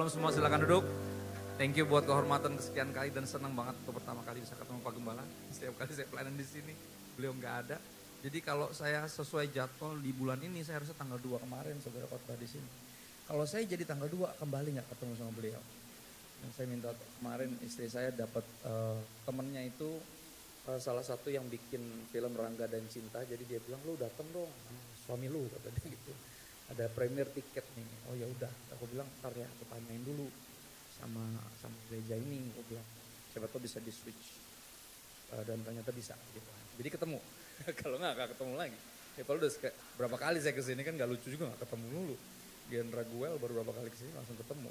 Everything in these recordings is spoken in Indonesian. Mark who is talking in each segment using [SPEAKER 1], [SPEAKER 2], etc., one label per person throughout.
[SPEAKER 1] Shalom semua, silakan duduk. Thank you buat kehormatan kesekian kali dan senang banget untuk pertama kali bisa ketemu Pak Gembala. Setiap kali saya pelayanan di sini, beliau nggak ada. Jadi kalau saya sesuai jadwal di bulan ini, saya harusnya tanggal 2 kemarin saudara khotbah di sini. Kalau saya jadi tanggal 2 kembali nggak ketemu sama beliau. Dan saya minta kemarin istri saya dapat temennya itu salah satu yang bikin film Rangga dan Cinta. Jadi dia bilang, lu datang dong, suami lu kata dia gitu. Ada premier tiket nih. Oh ya udah, aku bilang ntar ya aku tanyain dulu sama gereja ini. Aku bilang siapa tahu bisa di switch dan ternyata bisa gitu. Jadi ketemu. Kalau nggak ketemu lagi. Ya kalau udah berapa kali saya kesini kan nggak lucu juga nggak ketemu dulu. Gian Raguel baru berapa kali kesini langsung ketemu.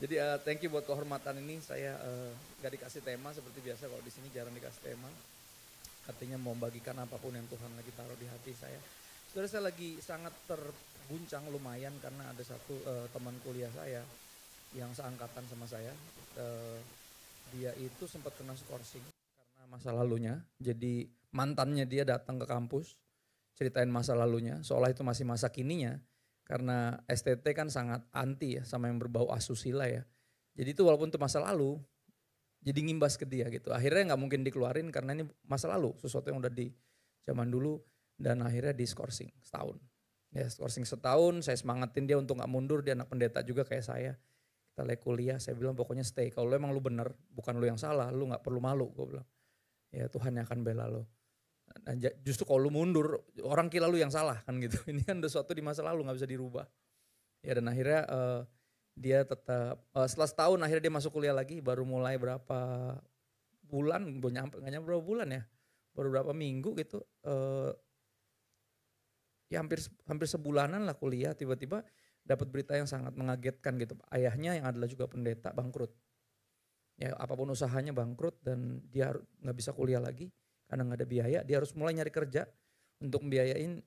[SPEAKER 1] Jadi thank you buat kehormatan ini. Saya nggak dikasih tema seperti biasa, kalau di sini jarang dikasih tema. Artinya mau membagikan apapun yang Tuhan lagi taruh di hati saya. Saudara, saya lagi sangat terguncang lumayan karena ada satu teman kuliah saya yang seangkatan sama saya. Dia itu sempat kena skorsing karena masa lalunya. Jadi mantannya dia datang ke kampus ceritain masa lalunya seolah itu masih masa kininya. Karena STT kan sangat anti ya sama yang berbau asusila ya. Jadi itu walaupun itu masa lalu jadi ngimbas ke dia gitu. Akhirnya nggak mungkin dikeluarin karena ini masa lalu, sesuatu yang udah di zaman dulu. Dan akhirnya di skorsing setahun. Ya skorsing setahun, saya semangatin dia untuk gak mundur, dia anak pendeta juga kayak saya. Kita lagi kuliah, saya bilang pokoknya stay. Kalau lu emang lu bener, bukan lu yang salah, lu gak perlu malu, gue bilang. Ya Tuhan yang akan bela lu. Dan justru kalau lu mundur, orang kira lu yang salah kan gitu. Ini kan udah sesuatu di masa lalu gak bisa dirubah. Ya dan akhirnya dia tetap, setelah setahun akhirnya dia masuk kuliah lagi, baru mulai berapa bulan, gak nyampe berapa bulan ya. Baru berapa minggu gitu. Ya hampir sebulanan lah kuliah, tiba-tiba dapat berita yang sangat mengagetkan gitu. Ayahnya yang adalah juga pendeta bangkrut. Ya apapun usahanya bangkrut dan dia nggak bisa kuliah lagi karena nggak ada biaya. Dia harus mulai nyari kerja untuk membiayain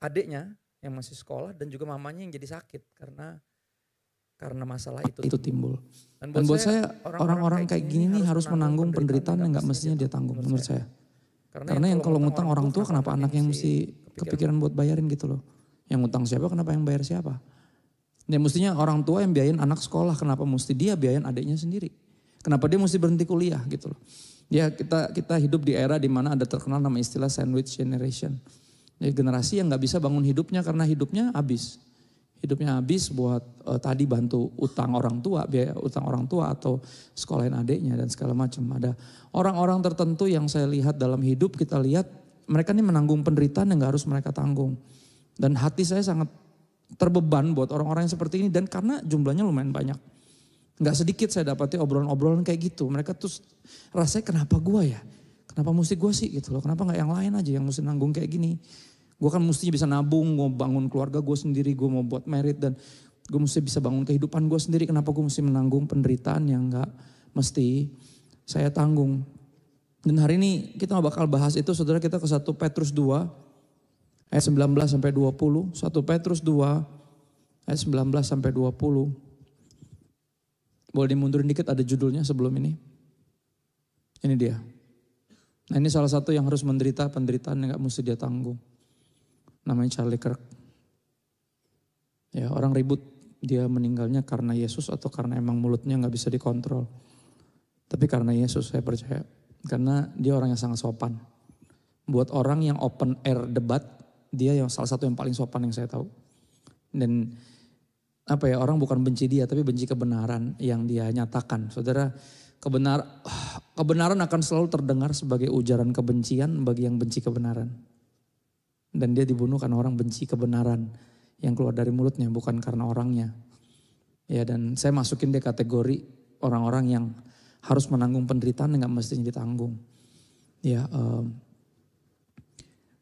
[SPEAKER 1] adiknya yang masih sekolah dan juga mamanya yang jadi sakit karena masalah itu timbul. Dan buat saya orang-orang kayak gini nih harus menanggung penderitaan yang nggak mestinya dia tanggung menurut saya. Karena yang kalau ngutang orang tua kenapa anak yang mesti kepikiran buat bayarin gitu loh. Yang ngutang siapa kenapa yang bayar siapa. Ya mestinya orang tua yang biayain anak sekolah, kenapa mesti dia biayain adiknya sendiri. Kenapa dia mesti berhenti kuliah gitu loh. Ya kita hidup di era dimana ada terkenal nama istilah sandwich generation. Ya, generasi yang gak bisa bangun hidupnya karena hidupnya habis. Hidupnya habis buat tadi bantu utang orang tua, biaya utang orang tua atau sekolahin adiknya dan segala macam. Ada orang-orang tertentu yang saya lihat dalam hidup, kita lihat mereka ini menanggung penderitaan yang gak harus mereka tanggung. Dan hati saya sangat terbeban buat orang-orang yang seperti ini dan karena jumlahnya lumayan banyak. Gak sedikit saya dapati obrolan-obrolan kayak gitu. Mereka tuh rasanya kenapa gue ya? Kenapa mesti gue sih gitu loh? Kenapa gak yang lain aja yang mesti nanggung kayak gini? Gue kan mestinya bisa nabung, gue bangun keluarga gue sendiri, gue mau buat merit dan gue mesti bisa bangun kehidupan gue sendiri. Kenapa gue mesti menanggung penderitaan yang gak mesti saya tanggung. Dan hari ini kita bakal bahas itu, saudara, kita ke 1 Petrus 2 ayat 19 sampai 20. 1 Petrus 2 ayat 19 sampai 20. Boleh dimundurin dikit, ada judulnya sebelum ini. Ini dia. Nah ini salah satu yang harus menderita penderitaan yang gak mesti dia tanggung. Namanya Charlie Kirk. Ya orang ribut dia meninggalnya karena Yesus atau karena emang mulutnya gak bisa dikontrol. Tapi karena Yesus saya percaya. Karena dia orang yang sangat sopan. Buat orang yang open air debat, dia yang salah satu yang paling sopan yang saya tahu. Dan apa ya, orang bukan benci dia tapi benci kebenaran yang dia nyatakan. Saudara, kebenaran akan selalu terdengar sebagai ujaran kebencian bagi yang benci kebenaran. Dan dia dibunuh karena orang benci kebenaran yang keluar dari mulutnya, bukan karena orangnya. Ya dan saya masukin dia kategori orang-orang yang harus menanggung penderitaan yang gak mestinya ditanggung. Ya,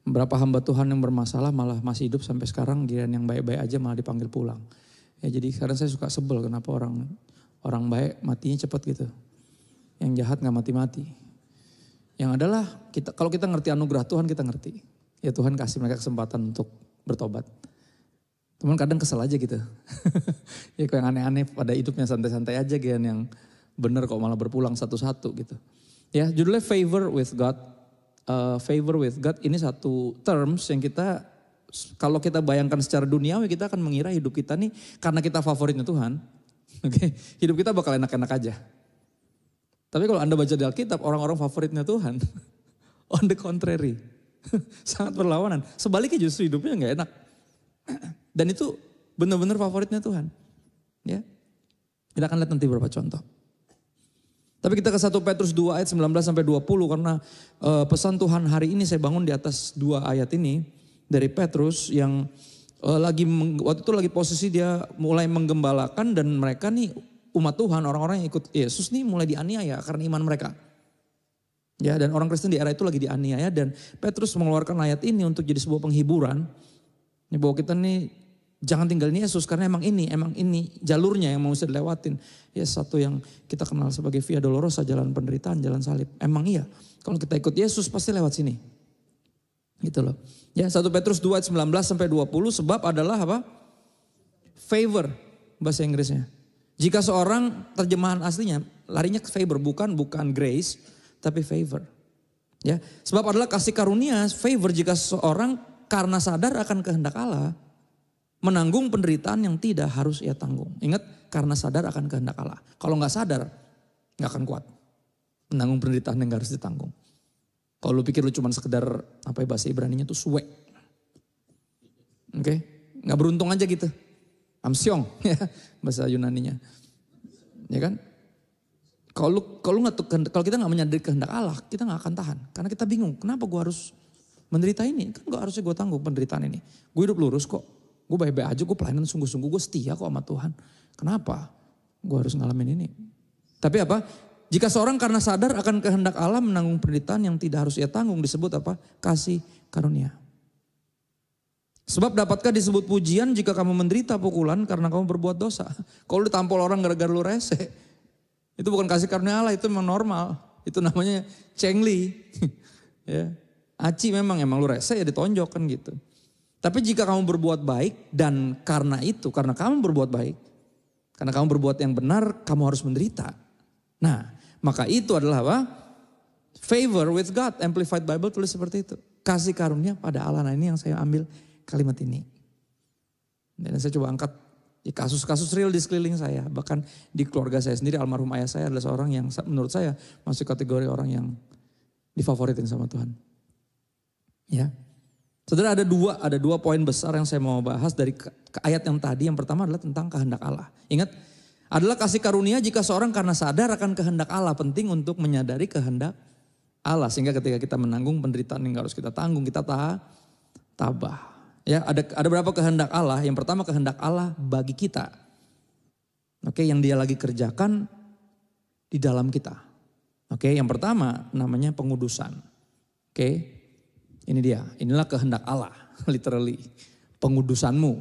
[SPEAKER 1] beberapa hamba Tuhan yang bermasalah malah masih hidup sampai sekarang, giliran yang baik-baik aja malah dipanggil pulang. Ya jadi kadang saya suka sebel kenapa orang baik matinya cepat gitu. Yang jahat gak mati-mati. Yang adalah kalau kita ngerti anugerah Tuhan, kita ngerti. Ya Tuhan kasih mereka kesempatan untuk bertobat. Teman kadang kesel aja gitu. Ya kok yang aneh-aneh pada hidupnya santai-santai aja gitu, yang bener kok malah berpulang satu-satu gitu. Ya judulnya Favor with God. Favor with God ini satu terms yang kita, kalau kita bayangkan secara duniawi kita akan mengira hidup kita nih karena kita favoritnya Tuhan.
[SPEAKER 2] Oke, hidup kita bakal enak-enak aja. Tapi kalau Anda baca di Alkitab, orang-orang favoritnya Tuhan, on the contrary, sangat berlawanan. Sebaliknya justru hidupnya nggak enak. Dan itu benar-benar favoritnya Tuhan. Ya, kita akan lihat nanti beberapa contoh. Tapi kita ke 1 Petrus 2 ayat 19 sampai 20 karena pesan Tuhan hari ini saya bangun di atas 2 ayat ini dari Petrus yang waktu itu lagi posisi dia mulai menggembalakan dan mereka nih umat Tuhan, orang-orang yang ikut Yesus nih mulai dianiaya karena iman mereka. Ya, dan orang Kristen di era itu lagi dianiaya dan Petrus mengeluarkan ayat ini untuk jadi sebuah penghiburan. Ya, bahwa kita nih jangan tinggalin Yesus karena emang ini jalurnya yang mau bisa dilewatin. Ya, satu yang kita kenal sebagai Via Dolorosa, jalan penderitaan, jalan salib. Emang iya, kalau kita ikut Yesus pasti lewat sini. Gitu loh. Ya, 1 Petrus 2 ayat 19 sampai 20 sebab adalah apa? Favor bahasa Inggrisnya. Jika seorang, terjemahan aslinya larinya ke favor, bukan grace, tapi favor. Ya, sebab adalah kasih karunia, favor jika seorang karena sadar akan kehendak Allah menanggung penderitaan yang tidak harus ia tanggung. Ingat, karena sadar akan kehendak Allah. Kalau nggak sadar, nggak akan kuat menanggung penderitaan yang nggak harus ditanggung. Kalau lu pikir lu cuma sekedar apa ya bahasa Ibraninya tuh suwe, oke, nggak beruntung aja gitu. Amsyong, ya bahasa Yunaninya, ya kan? Kalau kita nggak menyadari kehendak Allah, kita nggak akan tahan. Karena kita bingung, kenapa gue harus menderita ini? Kan gak harusnya gue tanggung penderitaan ini. Gue hidup lurus kok. Gue baik-baik aja, gue pelayanan sungguh-sungguh, gue setia kok sama Tuhan. Kenapa gue harus ngalamin ini? Tapi apa? Jika seorang karena sadar akan kehendak Allah menanggung penderitaan yang tidak harus ia tanggung disebut apa? Kasih karunia. Sebab dapatkah disebut pujian jika kamu menderita pukulan karena kamu berbuat dosa? Kalau ditampol orang gara-gara lu rese, itu bukan kasih karunia Allah, itu memang normal. Itu namanya cengli. Ya. Aci memang lu rese ya ditonjok kan gitu. Tapi jika kamu berbuat baik dan karena kamu berbuat baik, karena kamu berbuat yang benar, kamu harus menderita. Nah, maka itu adalah apa? Favor with God, Amplified Bible tulis seperti itu. Kasih karunia pada Allah. Nah, ini yang saya ambil kalimat ini. Dan saya coba angkat kasus-kasus real di sekeliling saya. Bahkan di keluarga saya sendiri, almarhum ayah saya adalah seorang yang menurut saya masuk kategori orang yang difavoritin sama Tuhan. Ya. Saudara, ada dua poin besar yang saya mau bahas dari ayat yang tadi. Yang pertama adalah tentang kehendak Allah. Ingat, adalah kasih karunia jika seorang karena sadar akan kehendak Allah. Penting untuk menyadari kehendak Allah. Sehingga ketika kita menanggung penderitaan yang harus kita tanggung, kita tabah. Ya, ada berapa kehendak Allah? Yang pertama kehendak Allah bagi kita. Oke, yang dia lagi kerjakan di dalam kita. Oke, yang pertama namanya pengudusan. Oke. Ini dia, inilah kehendak Allah, literally. Pengudusanmu.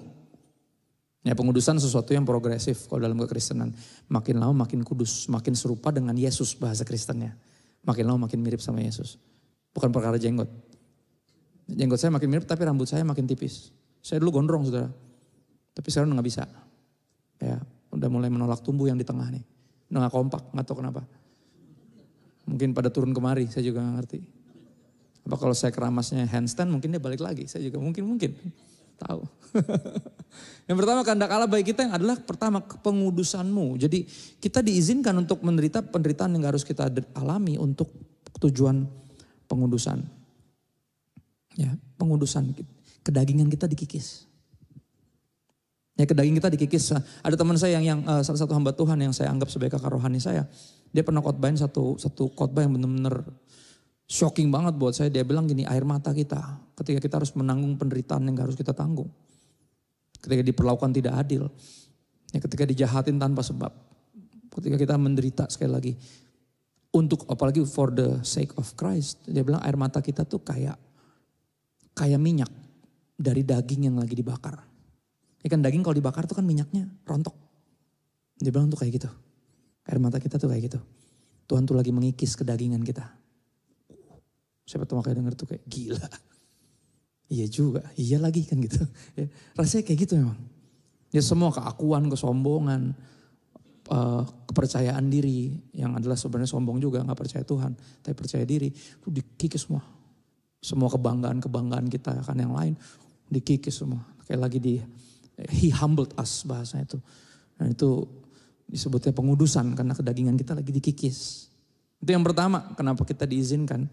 [SPEAKER 2] Ya, pengudusan sesuatu yang progresif kalau dalam kekristenan. Makin lama makin kudus, makin serupa dengan Yesus bahasa Kristennya. Makin lama makin mirip sama Yesus. Bukan perkara jenggot. Jenggot saya makin mirip tapi rambut saya makin tipis. Saya dulu gondrong saudara. Tapi sekarang udah gak bisa. Ya, udah mulai menolak tumbuh yang di tengah nih. Udah gak kompak, gak tahu kenapa. Mungkin pada turun kemari, saya juga gak ngerti. Apa kalau saya keramasnya handstand mungkin dia balik lagi. Saya juga mungkin tahu. Yang pertama kehendak Allah bagi kita yang adalah pertama pengudusanmu. Jadi kita diizinkan untuk menderita penderitaan yang harus kita alami untuk tujuan pengudusan. Ya, pengudusan. Kedagingan kita dikikis. Ya, kedaging kita dikikis. Ada teman saya yang salah satu hamba Tuhan yang saya anggap sebagai kakak rohani saya. Dia pernah khotbahin satu khotbah yang benar-benar shocking banget buat saya. Dia bilang gini, air mata kita ketika kita harus menanggung penderitaan yang gak harus kita tanggung. Ketika diperlakukan tidak adil. Ya, ketika dijahatin tanpa sebab. Ketika kita menderita sekali lagi. Untuk apalagi for the sake of Christ. Dia bilang air mata kita tuh kayak minyak dari daging yang lagi dibakar. Ya kan daging kalau dibakar tuh kan minyaknya rontok. Dia bilang tuh kayak gitu. Air mata kita tuh kayak gitu. Tuhan tuh lagi mengikis kedagingan kita. Siapa tuh makanya denger tuh kayak gila. Iya juga, iya lagi kan gitu. Ya, rasanya kayak gitu memang. Ya semua keakuan, kesombongan, kepercayaan diri. Yang adalah sebenarnya sombong juga, gak percaya Tuhan. Tapi percaya diri, itu dikikis semua. Semua kebanggaan kita kan yang lain dikikis semua. Kayak lagi he humbled us bahasanya itu. Dan itu Disebutnya pengudusan karena kedagingan kita lagi dikikis. Itu yang pertama, kenapa kita diizinkan.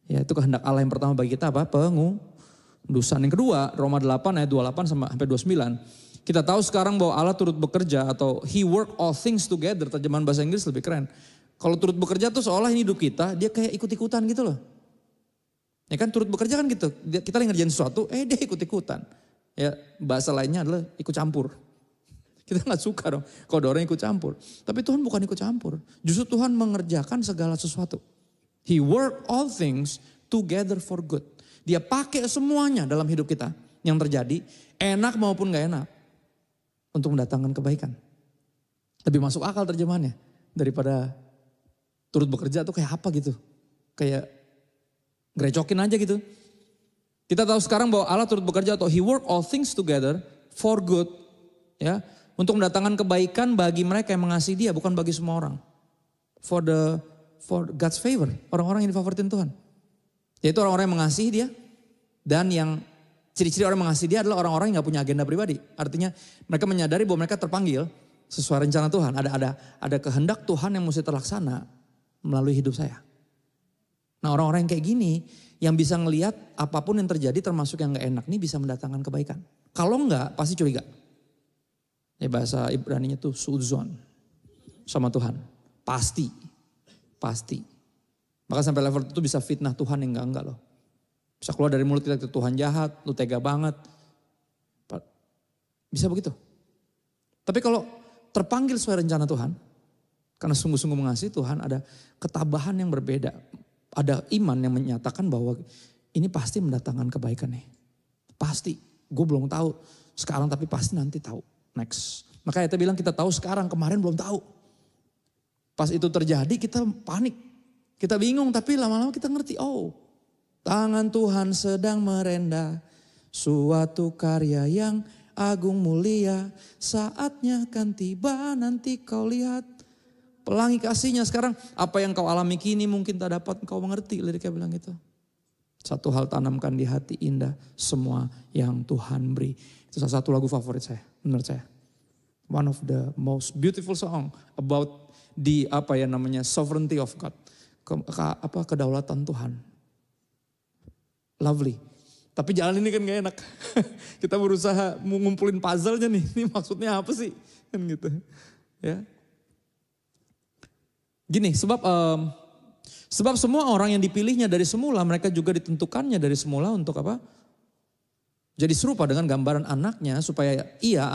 [SPEAKER 2] Ya itu kehendak Allah yang pertama bagi kita apa? Pengudusan. Yang kedua, Roma 8 ayat 28 sampai 29. Kita tahu sekarang bahwa Allah turut bekerja atau He work all things together. Terjemahan bahasa Inggris lebih keren. Kalau turut bekerja tuh seolah ini hidup kita, dia kayak ikut-ikutan gitu loh. Ya kan turut bekerja kan gitu. Kita lagi ngerjain sesuatu, dia ikut-ikutan. Ya bahasa lainnya adalah ikut campur. Kita gak suka dong kalau ada orang ikut campur. Tapi Tuhan bukan ikut campur. Justru Tuhan mengerjakan segala sesuatu. He work all things together for good. Dia pakai semuanya dalam hidup kita. Yang terjadi enak maupun gak enak. Untuk mendatangkan kebaikan. Lebih masuk akal terjemahannya. Daripada turut bekerja tuh kayak apa gitu. Kayak gerecokin aja gitu. Kita tahu sekarang bahwa Allah turut bekerja atau He work all things together for good. Ya. Untuk mendatangkan kebaikan bagi mereka yang mengasihi Dia, bukan bagi semua orang. For God's favor, orang-orang yang difavoritin Tuhan. Yaitu orang-orang yang mengasihi Dia, dan yang ciri-ciri orang mengasihi Dia adalah orang-orang yang gak punya agenda pribadi. Artinya mereka menyadari bahwa mereka terpanggil sesuai rencana Tuhan. Ada kehendak Tuhan yang mesti terlaksana melalui hidup saya. Nah orang-orang yang kayak gini, yang bisa ngelihat apapun yang terjadi termasuk yang gak enak nih bisa mendatangkan kebaikan. Kalau enggak pasti curiga. Ya bahasa Ibraninya tuh suudzon sama Tuhan. Pasti. Maka sampai level itu bisa fitnah Tuhan yang enggak loh. Bisa keluar dari mulut kita, Tuhan jahat, lu tega banget. Bisa begitu. Tapi kalau terpanggil sesuai rencana Tuhan, karena sungguh-sungguh mengasihi Tuhan, ada ketabahan yang berbeda. Ada iman yang menyatakan bahwa ini pasti mendatangkan kebaikan nih. Pasti. Gue belum tahu sekarang tapi pasti nanti tahu. Next. Makanya kita bilang kita tahu sekarang, kemarin belum tahu. Pas itu terjadi kita panik. Kita bingung tapi lama-lama kita ngerti. Oh, tangan Tuhan sedang merenda. Suatu karya yang agung mulia. Saatnya akan tiba nanti kau lihat. Pelangi kasihnya sekarang. Apa yang kau alami kini mungkin tak dapat kau mengerti. Liriknya bilang gitu. Satu hal tanamkan di hati indah. Semua yang Tuhan beri. Itu salah satu lagu favorit saya, menurut saya. One of the most beautiful song about the sovereignty of God. Kedaulatan Tuhan. Lovely. Tapi jalan ini kan gak enak. Kita berusaha ngumpulin puzzle-nya nih. Ini maksudnya apa sih? Kan gitu. Ya. Gini, sebab semua orang yang dipilihnya dari semula, mereka juga ditentukannya dari semula untuk apa? Jadi serupa dengan gambaran anaknya supaya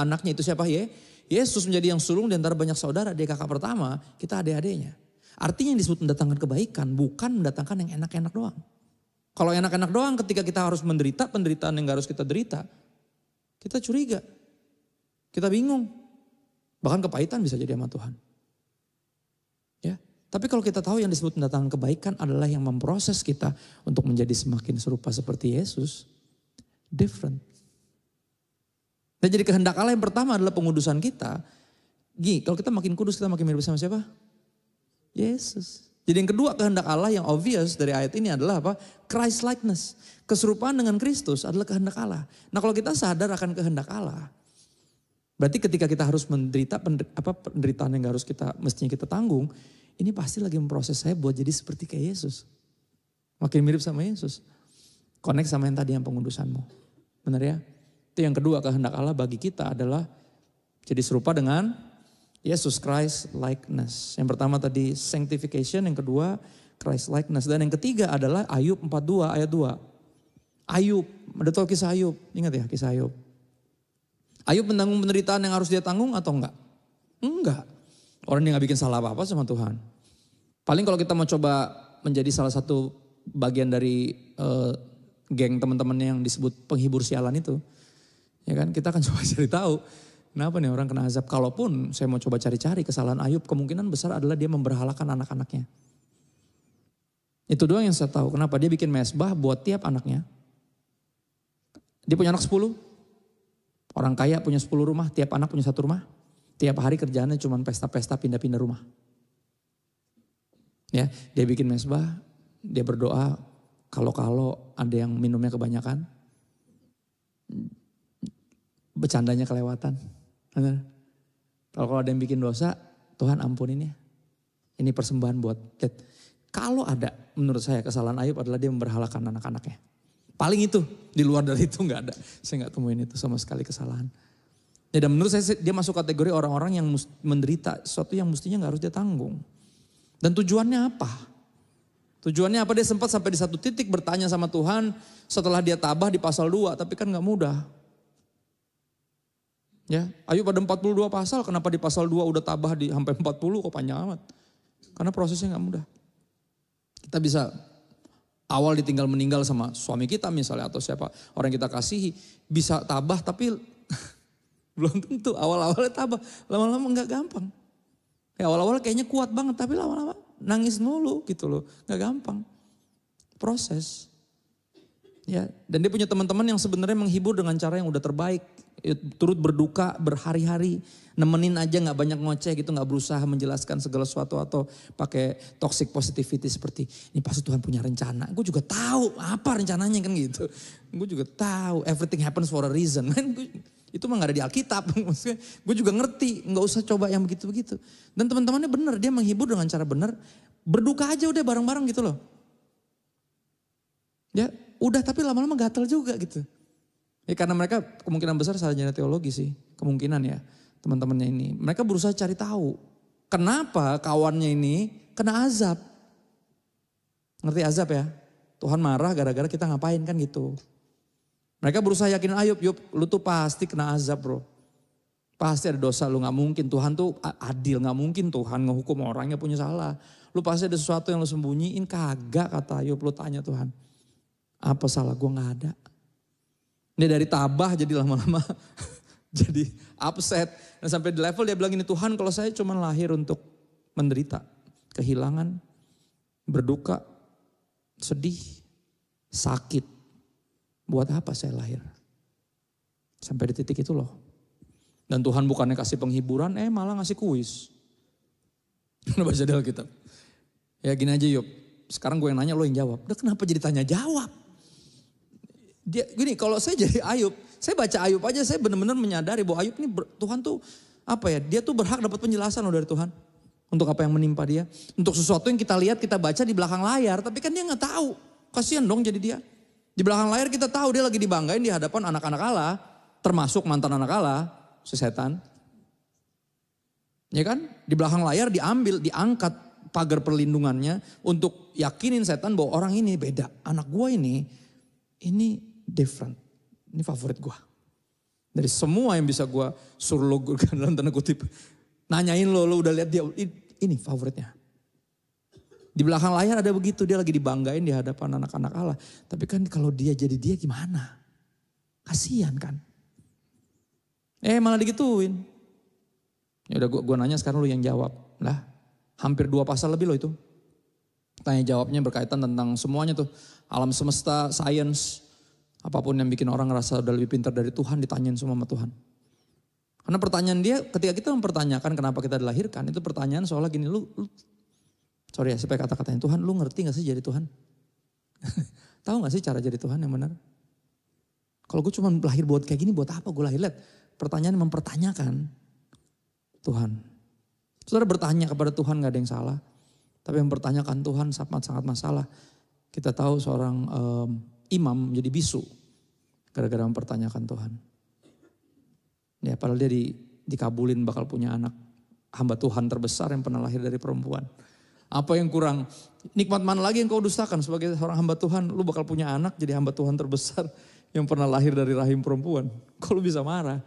[SPEAKER 2] anaknya itu siapa? Yesus menjadi yang sulung di antara banyak saudara. Dia kakak pertama, kita adik-adiknya. Artinya yang disebut mendatangkan kebaikan bukan mendatangkan yang enak-enak doang. Kalau enak-enak doang ketika kita harus menderita penderitaan yang gak harus kita derita. Kita curiga, kita bingung. Bahkan kepahitan bisa jadi sama Tuhan. Ya, tapi kalau kita tahu yang disebut mendatangkan kebaikan adalah yang memproses kita untuk menjadi semakin serupa seperti Yesus. Different. Dan jadi kehendak Allah yang pertama adalah pengudusan kita. Kalau kita makin kudus kita makin mirip sama siapa? Yesus. Jadi yang kedua kehendak Allah yang obvious dari ayat ini adalah apa? Christ likeness. Keserupaan dengan Kristus adalah kehendak Allah. Nah kalau kita sadar akan kehendak Allah, berarti ketika kita harus menderita penderitaan yang mestinya kita tanggung, ini pasti lagi memproses saya buat jadi seperti kayak Yesus. Makin mirip sama Yesus. Connect sama yang tadi yang pengudusanmu. Benar ya? Itu yang kedua kehendak Allah bagi kita adalah jadi serupa dengan Yesus, Christ likeness. Yang pertama tadi sanctification, yang kedua Christ likeness. Dan yang ketiga adalah Ayub 42 ayat 2. Ayub, ada tahu kisah Ayub? Ingat ya kisah Ayub. Ayub menanggung penderitaan yang harus dia tanggung atau enggak? Enggak. Orang yang gak bikin salah apa-apa sama Tuhan. Paling kalau kita mau coba menjadi salah satu bagian dari geng teman-teman yang disebut penghibur sialan itu. Ya kan, kita akan coba cari tahu kenapa nih orang kena azab. Kalaupun saya mau coba cari-cari kesalahan Ayub, kemungkinan besar adalah dia memberhalakan anak-anaknya. Itu doang yang saya tahu. Kenapa dia bikin mesbah buat tiap anaknya. Dia punya anak 10. Orang kaya punya 10 rumah, tiap anak punya 1 rumah. Tiap hari kerjaannya cuma pesta-pesta pindah-pindah rumah. Ya, dia bikin mesbah, dia berdoa. Kalau ada yang minumnya kebanyakan, bercandanya kelewatan. Kalau ada yang bikin dosa, Tuhan ampunin ya. Ini persembahan buat lihat. Kalau ada menurut saya kesalahan Ayub adalah dia memberhalakan anak-anaknya. Paling itu, di luar dari itu nggak ada. Saya nggak temuin itu sama sekali kesalahan. Ya, dan menurut saya dia masuk kategori orang-orang yang menderita sesuatu yang mestinya nggak harus dia tanggung. Dan tujuannya apa? Tujuannya apa? Dia sempat sampai di satu titik bertanya sama Tuhan setelah dia tabah di pasal 2, tapi kan nggak mudah. Ya, Ayub ada 42 pasal, kenapa di pasal 2 udah tabah di sampai 40 kok panjang amat? Karena prosesnya nggak mudah. Kita bisa awal ditinggal meninggal sama suami kita misalnya atau siapa orang yang kita kasihi, bisa tabah tapi belum tentu awal-awalnya tabah, lama-lama nggak gampang. Ya awal-awal kayaknya kuat banget tapi lama-lama nangis mulu gitu loh, nggak gampang. Proses. Ya, dan dia punya teman-teman yang sebenarnya menghibur dengan cara yang udah terbaik. Turut berduka berhari-hari, nemenin aja nggak banyak ngoceh gitu, nggak berusaha menjelaskan segala sesuatu atau pakai toxic positivity seperti ini pasti Tuhan punya rencana. Gue juga tahu apa rencananya kan gitu. Gue juga tahu everything happens for a reason. Itu mah gak ada di Alkitab. Maksudnya gue juga ngerti, gak usah coba yang begitu-begitu. Dan teman-temannya benar, dia menghibur dengan cara benar. Berduka aja udah bareng-bareng gitu loh. Ya udah tapi lama-lama gatel juga gitu. Ya karena mereka kemungkinan besar sarjana teologi sih. Kemungkinan ya teman-temannya ini. Mereka berusaha cari tahu. Kenapa kawannya ini kena azab. Ngerti azab ya? Tuhan marah gara-gara kita ngapain kan gitu. Mereka berusaha yakin Ayub, Yub, lu tuh pasti kena azab bro. Pasti ada dosa, lu gak mungkin. Tuhan tuh adil, gak mungkin Tuhan ngehukum orang yang punya salah. Lu pasti ada sesuatu yang lu sembunyiin, kagak kata Ayub. Lu tanya Tuhan, apa salah gue gak ada. Ini dari tabah jadi lama-lama jadi upset. Dan sampai di level dia bilang ini, Tuhan kalau saya cuma lahir untuk menderita, kehilangan, berduka, sedih, sakit. Buat apa saya lahir? Sampai di titik itu loh. Dan Tuhan bukannya kasih penghiburan, malah ngasih kuis. Baca di Alkitab. Ya gini aja Yub, sekarang gue yang nanya lo yang jawab. Udah kenapa jadi tanya jawab? Dia gini, kalau saya jadi Ayub, saya baca Ayub aja saya benar-benar menyadari bahwa Ayub ini Tuhan tuh apa ya? Dia tuh berhak dapat penjelasan loh dari Tuhan. Untuk apa yang menimpa dia. Untuk sesuatu yang kita lihat, kita baca di belakang layar, tapi kan dia nggak tahu. Kasihan dong jadi dia. Di belakang layar kita tahu dia lagi dibanggain di hadapan anak-anak Allah, termasuk mantan anak Allah, si setan. Ya kan? Di belakang layar diambil, diangkat pagar perlindungannya untuk yakinin setan bahwa orang ini beda. Anak gua ini different. Ini favorit gua. Dari semua yang bisa gua suruh lo dalam tanda kutip, nanyain lo udah lihat dia, ini favoritnya. Di belakang layar ada begitu, dia lagi dibanggain di hadapan anak-anak Allah. Tapi kan kalau dia jadi dia gimana? Kasihan kan? Malah digituin. Ya udah gua nanya sekarang lu yang jawab. Lah, hampir 2 pasal lebih loh itu. Tanya jawabnya berkaitan tentang semuanya tuh. Alam semesta, sains, apapun yang bikin orang ngerasa udah lebih pintar dari Tuhan ditanyain semua sama Tuhan. Karena pertanyaan dia ketika kita mempertanyakan kenapa kita dilahirkan, itu pertanyaan soalnya gini, sorry ya, supaya kata-katanya Tuhan, lu ngerti gak sih jadi Tuhan? Tahu gak sih cara jadi Tuhan yang benar? Kalau gue cuma lahir buat kayak gini, buat apa gue lahir? Lihat, pertanyaan mempertanyakan Tuhan. Saudara bertanya kepada Tuhan gak ada yang salah. Tapi mempertanyakan Tuhan sangat masalah. Kita tahu seorang imam jadi bisu. Gara-gara mempertanyakan Tuhan. Ya padahal dia dikabulin bakal punya anak. Hamba Tuhan terbesar yang pernah lahir dari perempuan. Apa yang kurang? Nikmat mana lagi yang kau dustakan sebagai seorang hamba Tuhan? Lu bakal punya anak jadi hamba Tuhan terbesar yang pernah lahir dari rahim perempuan. Kok lu bisa marah?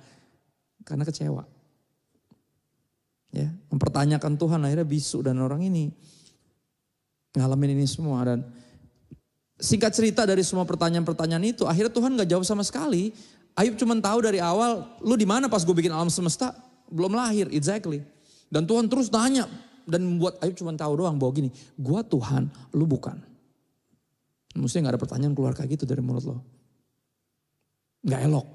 [SPEAKER 2] Karena kecewa. Ya, mempertanyakan Tuhan akhirnya bisu dan orang ini ngalamin ini semua. Dan singkat cerita dari semua pertanyaan-pertanyaan itu, akhirnya Tuhan gak jawab sama sekali. Ayub cuma tahu dari awal, lu di mana pas gue bikin alam semesta? Belum lahir, exactly. Dan Tuhan terus tanya. Dan membuat Ayub cuma tahu doang bahwa gini, gua Tuhan, lu bukan. Mestinya gak ada pertanyaan keluar kayak gitu dari mulut lo. Gak elok.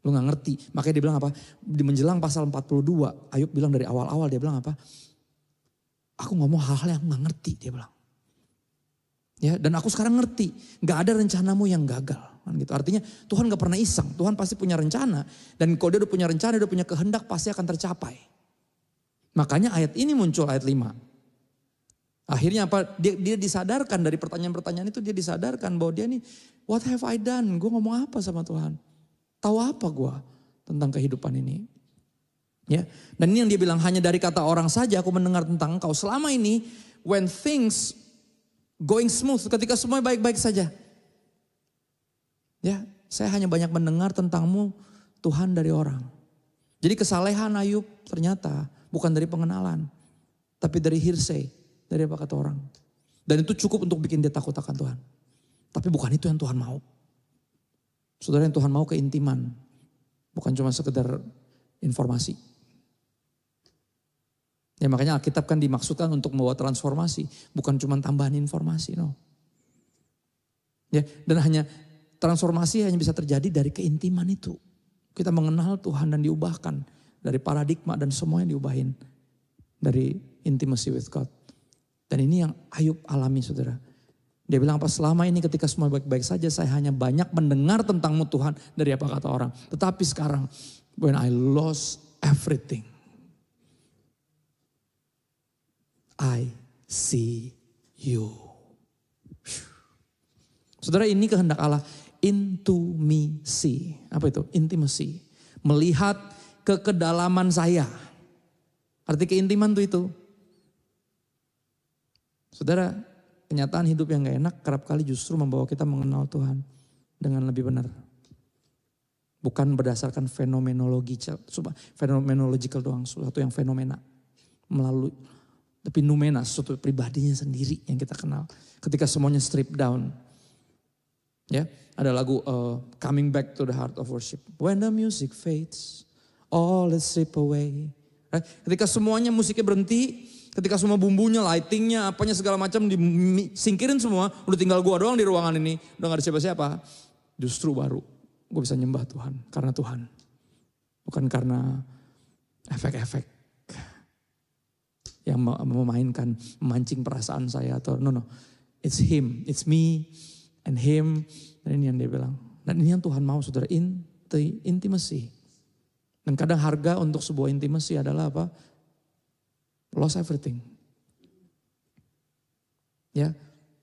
[SPEAKER 2] Lu gak ngerti. Makanya dia bilang apa? Di menjelang pasal 42, Ayub bilang dari awal-awal dia bilang apa? Aku ngomong hal-hal yang aku gak ngerti, dia bilang. Ya, dan aku sekarang ngerti, gak ada rencanamu yang gagal. Gitu. Artinya Tuhan gak pernah iseng, Tuhan pasti punya rencana. Dan kalau dia udah punya rencana, dia udah punya kehendak pasti akan tercapai. Makanya ayat ini muncul ayat 5. Akhirnya apa? Dia disadarkan dari pertanyaan-pertanyaan itu, dia disadarkan bahwa dia nih, what have I done? Gue ngomong apa sama Tuhan? Tahu apa gue tentang kehidupan ini? Ya, dan ini yang dia bilang, hanya dari kata orang saja aku mendengar tentang engkau. Selama ini, when things going smooth, ketika semua baik-baik saja. Ya, saya hanya banyak mendengar tentangmu Tuhan dari orang. Jadi kesalehan Ayub ternyata bukan dari pengenalan, tapi dari hearsay, dari apa kata orang. Dan itu cukup untuk bikin dia takut akan Tuhan. Tapi bukan itu yang Tuhan mau. Saudara, yang Tuhan mau keintiman, bukan cuma sekedar informasi. Ya makanya Alkitab kan dimaksudkan untuk membawa transformasi, bukan cuma tambahan informasi, no. Ya, dan transformasi hanya bisa terjadi dari keintiman itu. Kita mengenal Tuhan dan diubahkan dari paradigma dan semua yang diubahin dari intimacy with God. Dan ini yang Ayub alami, saudara. Dia bilang apa, selama ini ketika semua baik-baik saja, saya hanya banyak mendengar tentangmu Tuhan dari apa kata orang. Tetapi sekarang, when I lost everything, I see you. Saudara, ini kehendak Allah. Intimacy. Apa itu? Intimacy. Melihat ke kedalaman saya. Arti keintiman itu. Saudara, kenyataan hidup yang gak enak kerap kali justru membawa kita mengenal Tuhan dengan lebih benar. Bukan berdasarkan fenomenological doang, sesuatu yang fenomena. Melalui, tapi numena, sesuatu pribadinya sendiri yang kita kenal. Ketika semuanya strip down. Ya, ada lagu Coming Back to the Heart of Worship. When the music fades, all is strip away. Right? Ketika semuanya musiknya berhenti, ketika semua bumbunya, lightingnya, apanya segala macam disingkirin semua, udah tinggal gua doang di ruangan ini, udah gak ada siapa-siapa. Justru baru gue bisa nyembah Tuhan karena Tuhan. Bukan karena efek-efek yang memainkan, memancing perasaan saya atau no. It's him, it's me and him. Dan ini yang dia bilang. Dan ini yang Tuhan mau, saudara, intimacy. Dan kadang harga untuk sebuah intimacy adalah apa? Lost everything. Ya,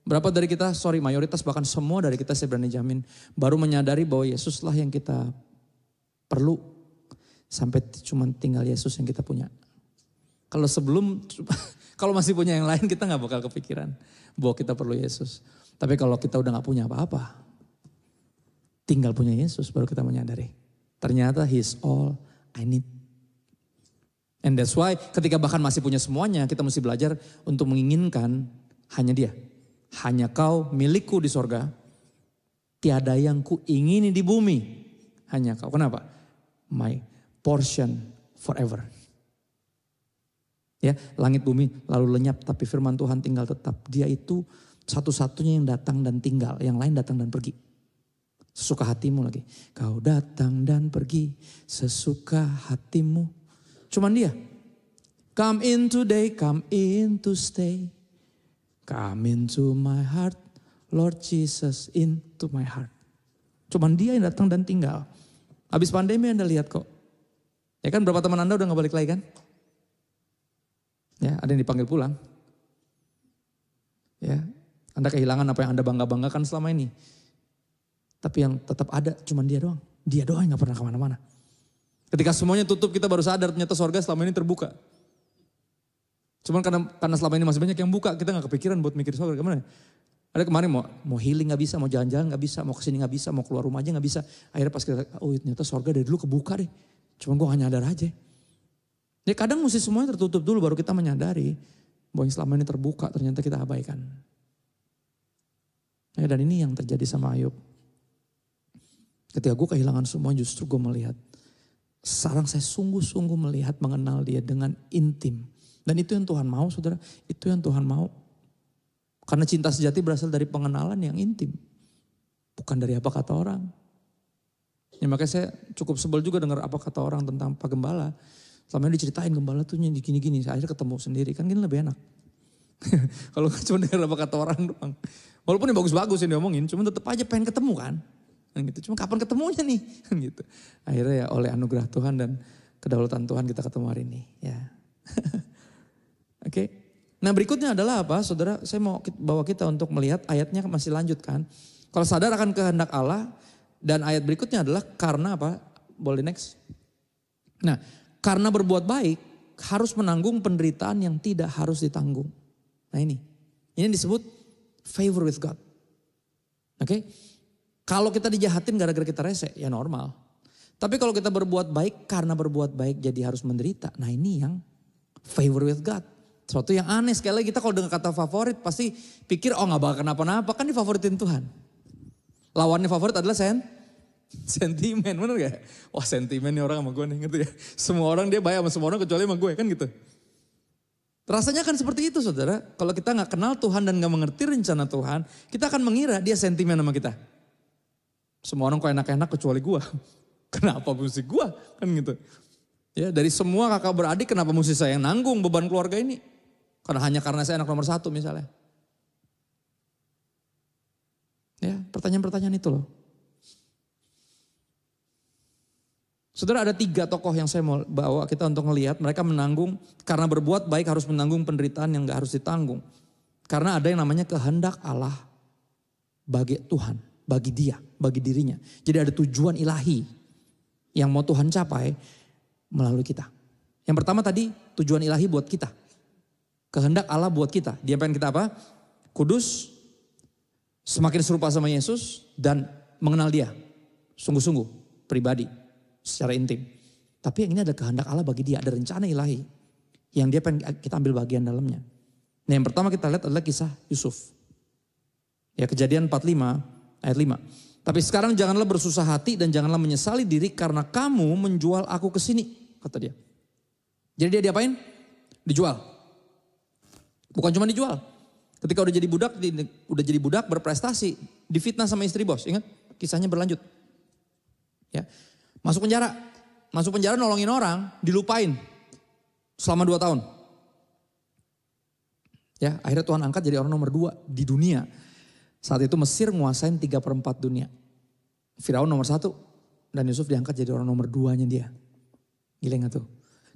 [SPEAKER 2] berapa dari kita, mayoritas bahkan semua dari kita, saya berani jamin, baru menyadari bahwa Yesuslah yang kita perlu. Sampai cuma tinggal Yesus yang kita punya. Kalau masih punya yang lain, kita gak bakal kepikiran bahwa kita perlu Yesus. Tapi kalau kita udah gak punya apa-apa, tinggal punya Yesus, baru kita menyadari. Ternyata He's all I need. And that's why ketika bahkan masih punya semuanya, kita mesti belajar untuk menginginkan hanya Dia. Hanya Kau milikku di sorga, tiada yang ku ingini di bumi. Hanya Kau. Kenapa? My portion forever. Ya, langit bumi lalu lenyap, tapi firman Tuhan tinggal tetap. Dia itu satu-satunya yang datang dan tinggal, yang lain datang dan pergi. Sesuka hatimu lagi. Kau datang dan pergi, sesuka hatimu. Cuman Dia. Come in today, come in to stay. Come into my heart, Lord Jesus, into my heart. Cuman Dia yang datang dan tinggal. Habis pandemi Anda lihat kok. Ya kan, berapa teman Anda udah gak balik lagi kan? Ya, ada yang dipanggil pulang. Ya, Anda kehilangan apa yang Anda bangga-banggakan selama ini. Tapi yang tetap ada cuman Dia doang. Dia doang yang gak pernah kemana-mana. Ketika semuanya tutup, kita baru sadar ternyata sorga selama ini terbuka. Cuman karena selama ini masih banyak yang buka, kita gak kepikiran buat mikir sorga. Gimana? Ada kemarin mau healing gak bisa, mau jalan-jalan gak bisa, mau kesini gak bisa, mau keluar rumah aja gak bisa. Akhirnya pas kita, ternyata sorga dari dulu kebuka deh. Cuman gue gak nyadar aja. Ya kadang mesti semuanya tertutup dulu baru kita menyadari bahwa yang selama ini terbuka ternyata kita abaikan. Ya, dan ini yang terjadi sama Ayub. Ketika gue kehilangan semua, justru gue melihat. Sekarang saya sungguh-sungguh melihat, mengenal Dia dengan intim. Dan itu yang Tuhan mau, saudara. Itu yang Tuhan mau. Karena cinta sejati berasal dari pengenalan yang intim. Bukan dari apa kata orang. Ya, makanya saya cukup sebel juga dengar apa kata orang tentang Pak Gembala. Selama ini diceritain Gembala tuh gini-gini. Saya akhirnya ketemu sendiri. Kan gini lebih enak. Kalau cuma dengar apa kata orang doang. Walaupun yang bagus-bagus yang diomongin. Cuma tetap aja pengen ketemu kan. Gitu. Cuma kapan ketemunya nih? Gitu. Akhirnya ya oleh anugerah Tuhan dan kedaulatan Tuhan kita ketemu hari ini. Ya. Oke. Nah berikutnya adalah apa saudara, saya mau bawa kita untuk melihat ayatnya masih lanjut kan. Kalau sadar akan kehendak Allah dan ayat berikutnya adalah karena apa, boleh next. Nah karena berbuat baik harus menanggung penderitaan yang tidak harus ditanggung. Nah ini disebut favor with God. Oke. Kalau kita dijahatin gara-gara kita rese ya normal. Tapi kalau kita berbuat baik karena berbuat baik jadi harus menderita. Nah ini yang favor with God. Sesuatu yang aneh, sekali lagi kita kalau dengar kata favorit pasti pikir oh gak bakal kenapa-napa, kan difavoritin Tuhan. Lawannya favorit adalah sentimen, bener gak? Wah sentimen nih orang sama gue nih, ngerti ya? Semua orang dia baik sama semua orang kecuali sama gue, kan gitu. Rasanya kan seperti itu saudara, kalau kita gak kenal Tuhan dan gak mengerti rencana Tuhan, kita akan mengira dia sentimen sama kita. Semua orang kok enak-enak kecuali gue. Kenapa mesti gue? Kan gitu. Ya dari semua kakak beradik kenapa mesti saya yang nanggung beban keluarga ini? Karena saya anak nomor 1 misalnya. Ya pertanyaan-pertanyaan itu loh. Saudara ada 3 tokoh yang saya mau bawa kita untuk melihat. Mereka menanggung karena berbuat baik harus menanggung penderitaan yang gak harus ditanggung. Karena ada yang namanya kehendak Allah bagi Tuhan, bagi dia, bagi dirinya. Jadi ada tujuan ilahi yang mau Tuhan capai melalui kita. Yang pertama tadi tujuan ilahi buat kita. Kehendak Allah buat kita. Dia pengen kita apa? Kudus, semakin serupa sama Yesus dan mengenal dia. Sungguh-sungguh, pribadi, secara intim. Tapi yang ini ada kehendak Allah bagi dia. Ada rencana ilahi yang dia pengen kita ambil bagian dalamnya. Nah yang pertama kita lihat adalah kisah Yusuf. Ya Kejadian 45 ayat 5. Tapi sekarang janganlah bersusah hati dan janganlah menyesali diri karena kamu menjual aku ke sini, kata dia. Jadi dia diapain? Dijual. Bukan cuma dijual. Ketika udah jadi budak berprestasi, difitnah sama istri bos. Ingat kisahnya berlanjut. Ya. Masuk penjara nolongin orang, dilupain selama 2 tahun. Ya, akhirnya Tuhan angkat jadi orang nomor 2 di dunia. Saat itu Mesir nguasain 3/4 dunia. Firaun nomor 1 dan Yusuf diangkat jadi orang nomor 2-nya dia. Gila gak tuh?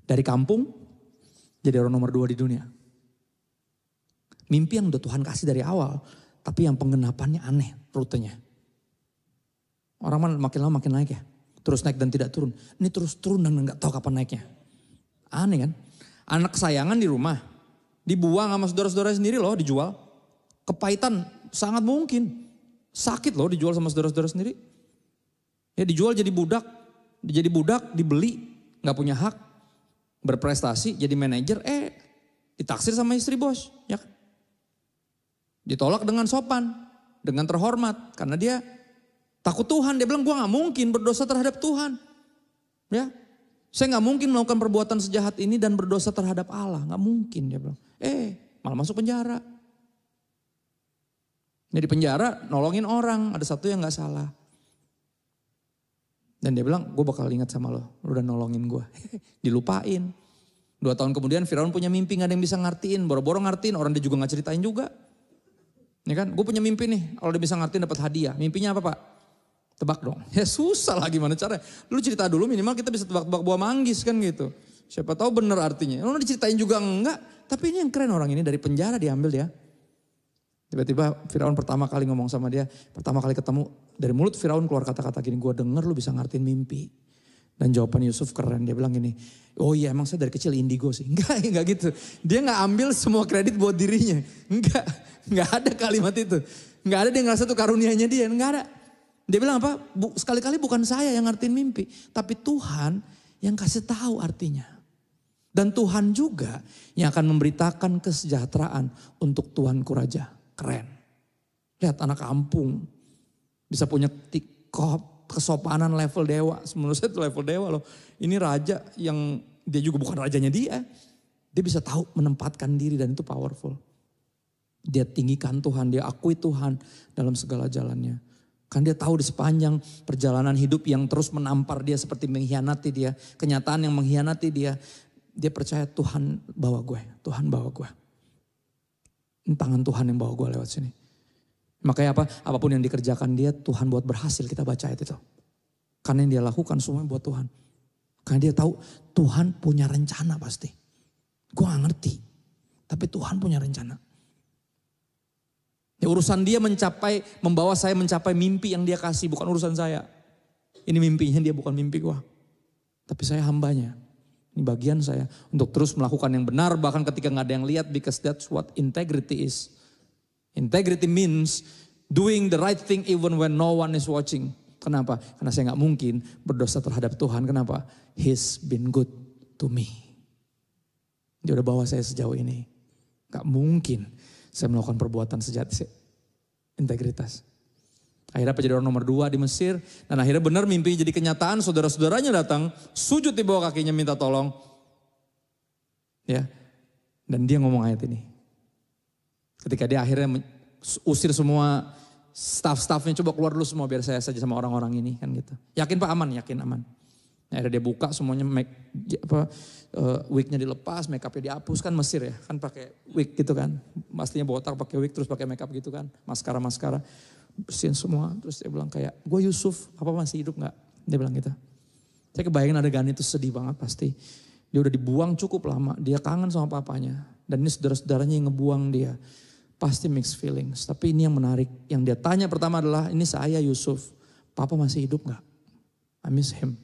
[SPEAKER 2] Dari kampung jadi orang nomor 2 di dunia. Mimpi yang udah Tuhan kasih dari awal, tapi yang penggenapannya aneh rutenya. Orang makin lama makin naik ya. Terus naik dan tidak turun. Ini terus turun dan gak tahu kapan naiknya. Aneh kan? Anak kesayangan di rumah, dibuang sama saudara-saudara sendiri loh, dijual. Kepahitan sangat mungkin. Sakit loh dijual sama saudara-saudara sendiri. Ya dijual jadi budak, dibeli, gak punya hak. Berprestasi, jadi manajer, ditaksir sama istri bos. Ya kan? Ditolak dengan sopan, dengan terhormat. Karena dia takut Tuhan. Dia bilang gue gak mungkin berdosa terhadap Tuhan. Ya, saya gak mungkin melakukan perbuatan sejahat ini dan berdosa terhadap Allah. Gak mungkin dia bilang. Malah masuk penjara. Ini di penjara nolongin orang. Ada satu yang gak salah. Dan dia bilang gue bakal ingat sama lo. Lo udah nolongin gue. Dilupain. 2 tahun kemudian Firaun punya mimpi gak ada yang bisa ngertiin. Boro-boro ngertiin orang dia juga gak ceritain juga. Ya kan, gue punya mimpi nih, kalau dia bisa ngertiin dapat hadiah. Mimpinya apa Pak? Tebak dong. Ya susah lah gimana caranya. Lu cerita dulu minimal kita bisa tebak-tebak buah manggis kan gitu. Siapa tahu bener artinya. Lu diceritain juga enggak. Tapi ini yang keren orang ini dari penjara diambil dia. Tiba-tiba Firaun pertama kali ngomong sama dia. Pertama kali ketemu dari mulut Firaun keluar kata-kata gini. Gue denger lu bisa ngertiin mimpi. Dan jawaban Yusuf keren. Dia bilang gini. Oh iya emang saya dari kecil indigo sih. Enggak gitu. Dia gak ambil semua kredit buat dirinya. Enggak ada kalimat itu. Enggak ada dia ngerasa itu karunianya dia. Enggak ada. Dia bilang apa? Sekali-kali bukan saya yang ngertiin mimpi. Tapi Tuhan yang kasih tahu artinya. Dan Tuhan juga yang akan memberitakan kesejahteraan untuk Tuanku Raja. Keren. Lihat anak kampung. Bisa punya kesopanan level dewa. Menurut saya itu level dewa loh. Ini raja yang dia juga bukan rajanya dia. Dia bisa tahu menempatkan diri dan itu powerful. Dia tinggikan Tuhan, dia akui Tuhan dalam segala jalannya. Kan dia tahu di sepanjang perjalanan hidup yang terus menampar dia seperti mengkhianati dia. Kenyataan yang mengkhianati dia. Dia percaya Tuhan bawa gue, Tuhan bawa gue. Tangan Tuhan yang bawa gue lewat sini. Makanya apa? Apapun yang dikerjakan dia, Tuhan buat berhasil. Kita baca ayat itu. Karena yang dia lakukan semuanya buat Tuhan. Karena dia tahu Tuhan punya rencana pasti. Gue gak ngerti. Tapi Tuhan punya rencana. Ya, urusan dia membawa saya mencapai mimpi yang dia kasih, bukan urusan saya. Ini mimpinya dia, bukan mimpi gua. Tapi saya hambanya. Ini bagian saya untuk terus melakukan yang benar bahkan ketika gak ada yang lihat, because that's what integrity is. Integrity means doing the right thing even when no one is watching. Kenapa? Karena saya gak mungkin berdosa terhadap Tuhan. Kenapa? He's been good to me. Dia udah bawa saya sejauh ini. Gak mungkin saya melakukan perbuatan sejati, integritas. Akhirnya jadi orang nomor 2 di Mesir. Dan akhirnya benar mimpinya jadi kenyataan. Saudara-saudaranya datang, sujud di bawah kakinya minta tolong. Ya, dan dia ngomong ayat ini. Ketika dia akhirnya usir semua staff-staffnya, coba keluar dulu semua biar saya saja sama orang-orang ini. Kan gitu. Yakin Pak aman? Yakin aman. Akhirnya dia buka semuanya, wignya dilepas, make upnya dihapus, kan Mesir ya, kan pakai wig gitu kan, pastinya botak pakai wig terus pakai make up gitu kan, maskara, bersihin semua, terus dia bilang kayak, gue Yusuf, apa masih hidup nggak? Dia bilang gitu. Saya kebayangin adegan itu sedih banget pasti, dia udah dibuang cukup lama, dia kangen sama papanya, dan ini saudara-saudaranya yang ngebuang dia, pasti mixed feelings. Tapi ini yang menarik, yang dia tanya pertama adalah, ini saya Yusuf, papa masih hidup nggak? I miss him.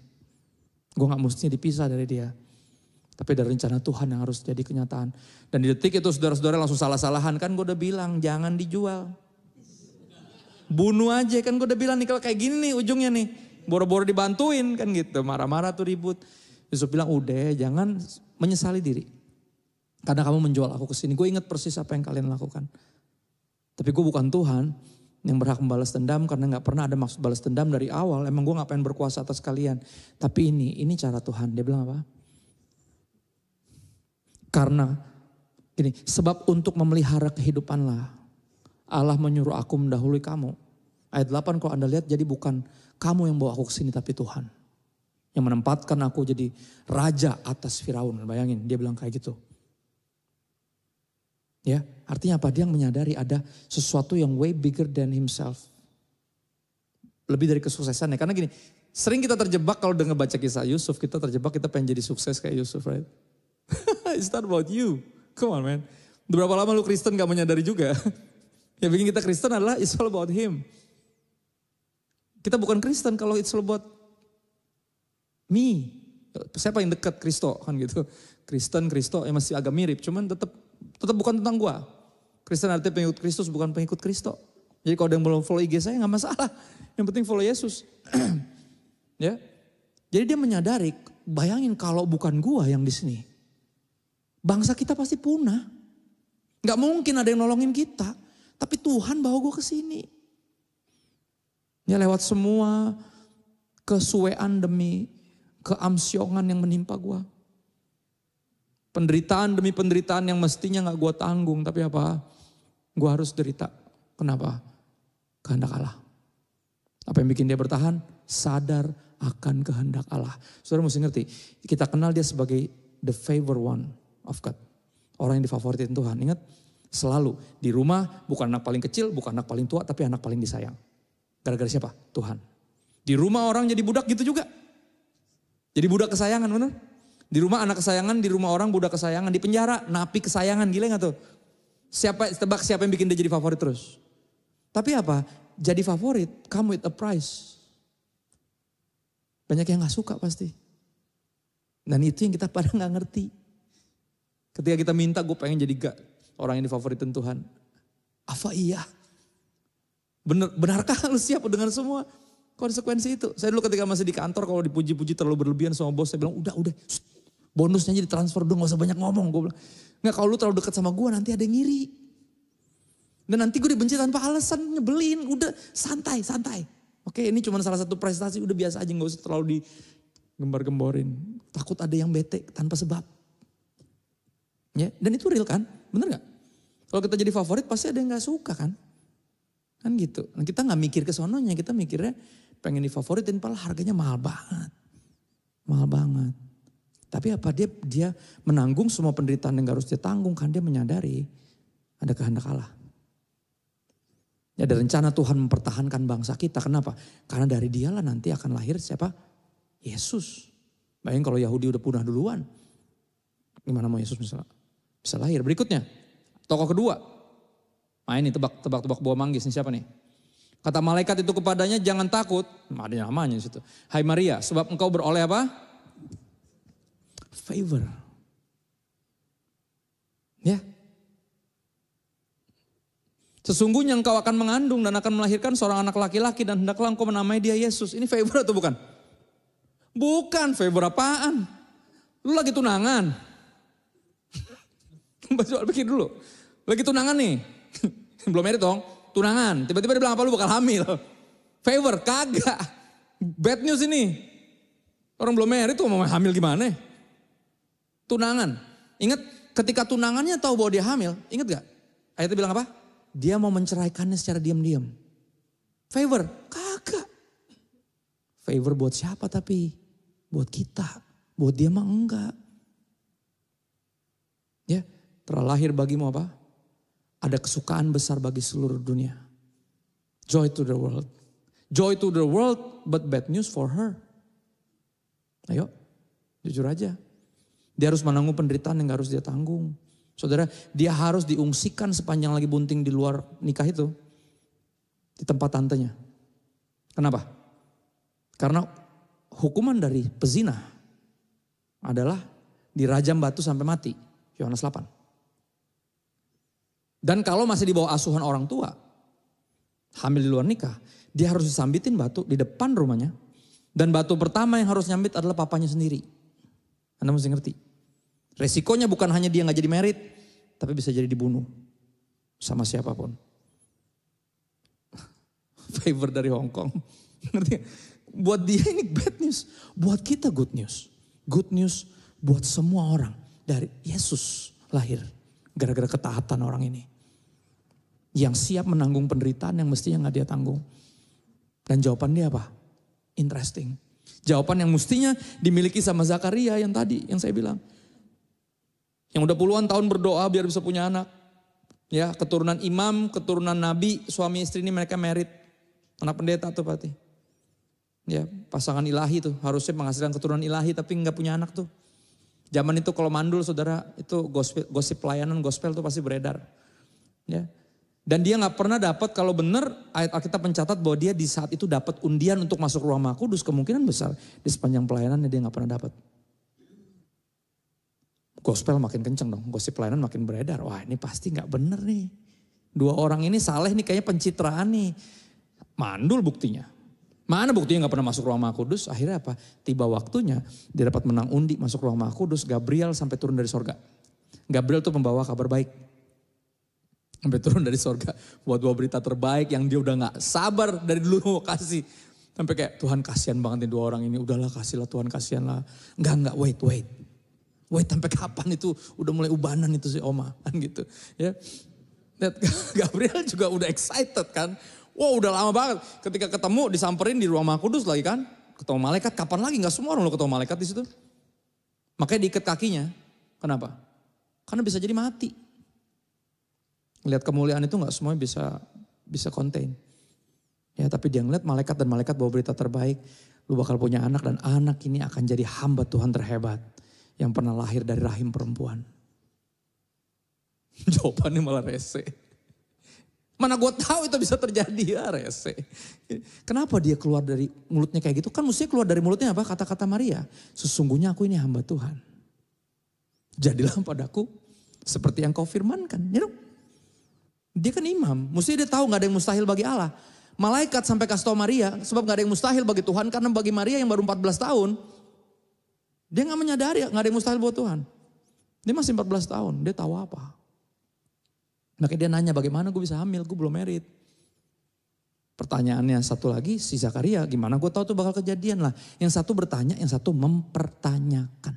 [SPEAKER 2] Gue gak mestinya dipisah dari dia. Tapi ada rencana Tuhan yang harus jadi kenyataan. Dan di detik itu saudara-saudara langsung salah-salahan. Kan gue udah bilang jangan dijual. Bunuh aja, kan gue udah bilang nih kalau kayak gini nih ujungnya nih. Boro-boro dibantuin kan gitu. Marah-marah tuh ribut. Yusuf bilang udah jangan menyesali diri. Karena kamu menjual aku ke sini. Gue ingat persis apa yang kalian lakukan. Tapi gue bukan Tuhan yang berhak membalas dendam karena gak pernah ada maksud balas dendam dari awal. Emang gue gak pengen berkuasa atas kalian. Tapi ini cara Tuhan. Dia bilang apa? Karena gini, sebab untuk memelihara kehidupanlah Allah menyuruh aku mendahului kamu. Ayat 8 kalau Anda lihat, jadi bukan kamu yang bawa aku ke sini tapi Tuhan. Yang menempatkan aku jadi raja atas Firaun. Bayangin dia bilang kayak gitu. Ya, artinya apa? Dia menyadari ada sesuatu yang way bigger than himself. Lebih dari kesuksesannya. Karena gini, sering kita terjebak kalau udah ngebaca kisah Yusuf, kita terjebak kita pengen jadi sukses kayak Yusuf, right? It's not about you. Come on man. Berapa lama lu Kristen gak menyadari juga? Yang bikin kita Kristen adalah it's all about him. Kita bukan Kristen kalau it's all about me. Siapa yang dekat? Kristo kan gitu. Kristen, Kristo yang masih agak mirip, cuman tetap bukan tentang gua. Kristen artinya pengikut Kristus, bukan pengikut Kristo. Jadi kalau ada yang belum follow IG saya gak masalah. Yang penting follow Yesus. Ya. Jadi dia menyadari, bayangin kalau bukan gua yang di sini. Bangsa kita pasti punah. Gak mungkin ada yang nolongin kita. Tapi Tuhan bawa gua ke sini. Ya lewat semua kesuean demi keamsyongan yang menimpa gua. Penderitaan demi penderitaan yang mestinya gak gue tanggung. Tapi apa? Gue harus derita. Kenapa? Kehendak Allah. Apa yang bikin dia bertahan? Sadar akan kehendak Allah. Saudara mesti ngerti. Kita kenal dia sebagai the favored one of God. Orang yang difavoritin Tuhan. Ingat, selalu di rumah bukan anak paling kecil, bukan anak paling tua, tapi anak paling disayang. Gara-gara siapa? Tuhan. Di rumah orang jadi budak gitu juga. Jadi budak kesayangan, benar? Di rumah anak kesayangan, di rumah orang budak kesayangan, di penjara napi kesayangan, gila gak tuh? Tebak siapa yang bikin dia jadi favorit terus? Tapi apa? Jadi favorit, come with a price. Banyak yang gak suka pasti. Dan itu yang kita pada gak ngerti. Ketika kita minta, gue pengen jadi orang yang difavoritin Tuhan. Apa iya? Benarkah lu siap dengan semua konsekuensi itu? Saya dulu ketika masih di kantor, kalau dipuji-puji terlalu berlebihan sama bos, saya bilang udah. Bonusnya jadi transfer dong, gak usah banyak ngomong. Gue bilang, nggak kalau lu terlalu dekat sama gue nanti ada yang ngiri. Dan nanti gue dibenci tanpa alasan, nyebelin. Udah santai. Oke, ini cuma salah satu prestasi, udah biasa aja, gak usah terlalu digembar-gemborin. Takut ada yang bete tanpa sebab. Ya, dan itu real kan? Bener gak? Kalau kita jadi favorit pasti ada yang gak suka kan? Kan gitu. Nah, kita gak mikir ke sononya, kita mikirnya pengen difavoritin, padahal harganya mahal banget. Mahal banget. Tapi apa dia menanggung semua penderitaan yang gak harus dia tanggung kan dia menyadari ada kehendak Allah. Ya, ada rencana Tuhan mempertahankan bangsa kita. Kenapa? Karena dari dialah nanti akan lahir siapa? Yesus. Bayangin kalau Yahudi udah punah duluan. Gimana mau Yesus bisa lahir? Berikutnya, tokoh kedua. Nah ini tebak buah manggis, ini siapa nih? Kata malaikat itu kepadanya, jangan takut. Ada namanya di situ. Hai Maria, sebab engkau beroleh apa? Favor. Ya. Sesungguhnya engkau akan mengandung dan akan melahirkan seorang anak laki-laki dan hendaklah engkau menamai dia Yesus. Ini favor atau bukan? Bukan, favor apaan? Lu lagi tunangan. Coba pikir dulu. Lagi tunangan nih. Belum married dong. Tunangan. Tiba-tiba dia bilang apa, lu bakal hamil. Favor, kagak. Bad news ini. Orang belum married tuh mau hamil gimana? Tunangan. Ingat ketika tunangannya tahu bahwa dia hamil. Ingat gak? Ayatnya bilang apa? Dia mau menceraikannya secara diam-diam. Favor, kagak. Favor buat siapa tapi? Buat kita. Buat dia mah enggak. Ya, telah lahir bagimu apa? Ada kesukaan besar bagi seluruh dunia. Joy to the world. Joy to the world, but bad news for her. Ayo, jujur aja. Dia harus menanggung penderitaan yang gak harus dia tanggung. Saudara, dia harus diungsikan sepanjang lagi bunting di luar nikah itu. Di tempat tantenya. Kenapa? Karena hukuman dari pezina adalah dirajam batu sampai mati. Yohanes 8. Dan kalau masih di bawah asuhan orang tua, hamil di luar nikah, dia harus disambitin batu di depan rumahnya. Dan batu pertama yang harus nyambit adalah papanya sendiri. Anda mesti ngerti. Resikonya bukan hanya dia gak jadi married, tapi bisa jadi dibunuh sama siapapun. Favor dari Hong Kong. Ngerti? Buat dia ini bad news, buat kita good news. Good news buat semua orang. Dari Yesus lahir gara-gara ketaatan orang ini. Yang siap menanggung penderitaan yang mestinya gak dia tanggung. Dan jawaban dia apa? Interesting. Jawaban yang mestinya dimiliki sama Zakaria yang tadi, yang saya bilang. Yang udah puluhan tahun berdoa biar bisa punya anak. Ya, keturunan imam, keturunan nabi, suami istri ini mereka married. Anak pendeta tuh berarti. Ya, pasangan ilahi tuh, harusnya menghasilkan keturunan ilahi tapi nggak punya anak tuh. Zaman itu kalau mandul saudara, itu gosip pelayanan gospel tuh pasti beredar. Ya. Dan dia nggak pernah dapat, kalau benar ayat Alkitab mencatat bahwa dia di saat itu dapat undian untuk masuk ruang Maha Kudus, kemungkinan besar di sepanjang pelayanannya dia nggak pernah dapat. Gospel makin kenceng dong, gosip pelayanan makin beredar. Wah ini pasti gak bener nih. Dua orang ini saleh nih kayaknya pencitraan nih. Mandul buktinya. Mana buktinya gak pernah masuk ruang Maha Kudus? Akhirnya apa? Tiba waktunya dia dapat menang undi masuk ruang Maha Kudus. Gabriel sampai turun dari sorga. Gabriel tuh pembawa kabar baik. Sampai turun dari sorga. Buat bawa berita terbaik yang dia udah gak sabar dari dulu mau kasih. Sampai kayak Tuhan kasihan banget nih dua orang ini. Udahlah kasihlah Tuhan kasihan lah. Enggak wait. Wait sampai kapan itu udah mulai ubanan itu si Oma kan gitu ya. Gabriel juga udah excited kan. Wow udah lama banget ketika ketemu disamperin di ruang Maha Kudus lagi kan. Ketemu malaikat kapan lagi, gak semua orang lo ketemu malaikat di situ. Makanya diikat kakinya. Kenapa? Karena bisa jadi mati. Lihat kemuliaan itu gak semuanya bisa contain. Ya tapi dia ngeliat malaikat dan malaikat bawa berita terbaik. Lu bakal punya anak dan anak ini akan jadi hamba Tuhan terhebat. Yang pernah lahir dari rahim perempuan. Jawabannya malah rese. Mana gue tahu itu bisa terjadi ya rese. Kenapa dia keluar dari mulutnya kayak gitu? Kan mestinya keluar dari mulutnya apa? Kata-kata Maria. Sesungguhnya aku ini hamba Tuhan. Jadilah padaku seperti yang kau firmankan. You know? Dia kan imam. Mestinya dia tahu gak ada yang mustahil bagi Allah. Malaikat sampai kasih tahu Maria. Sebab gak ada yang mustahil bagi Tuhan. Karena bagi Maria yang baru 14 tahun. Dia gak menyadari, gak ada yang mustahil buat Tuhan. Dia masih 14 tahun, dia tahu apa. Makanya dia nanya bagaimana gue bisa hamil, gue belum married. Pertanyaannya satu lagi, si Zakaria gimana gue tahu tuh bakal kejadian lah. Yang satu bertanya, yang satu mempertanyakan.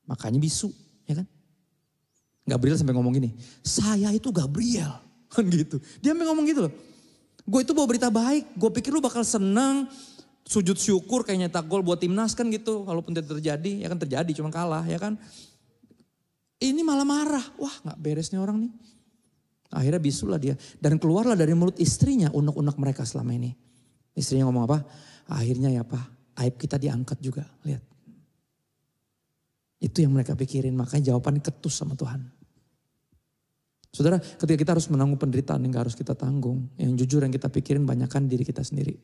[SPEAKER 2] Makanya bisu, ya kan. Gabriel sampai ngomong gini, saya itu Gabriel. Kan gitu, dia sampai ngomong gitu loh. Gue itu bawa berita baik, gue pikir lu bakal senang. Sujud syukur kayak nyetak gol buat timnas kan gitu. Walaupun tidak terjadi, ya kan terjadi cuma kalah ya kan. Ini malah marah, wah gak beres nih orang nih. Akhirnya bisulah dia. Dan keluarlah dari mulut istrinya unek-unek mereka selama ini. Istrinya ngomong apa? Akhirnya ya Pak, aib kita diangkat juga, lihat. Itu yang mereka pikirin, makanya jawabannya ketus sama Tuhan. Saudara, ketika kita harus menanggung penderitaan yang gak harus kita tanggung, yang jujur yang kita pikirin banyakkan diri kita sendiri.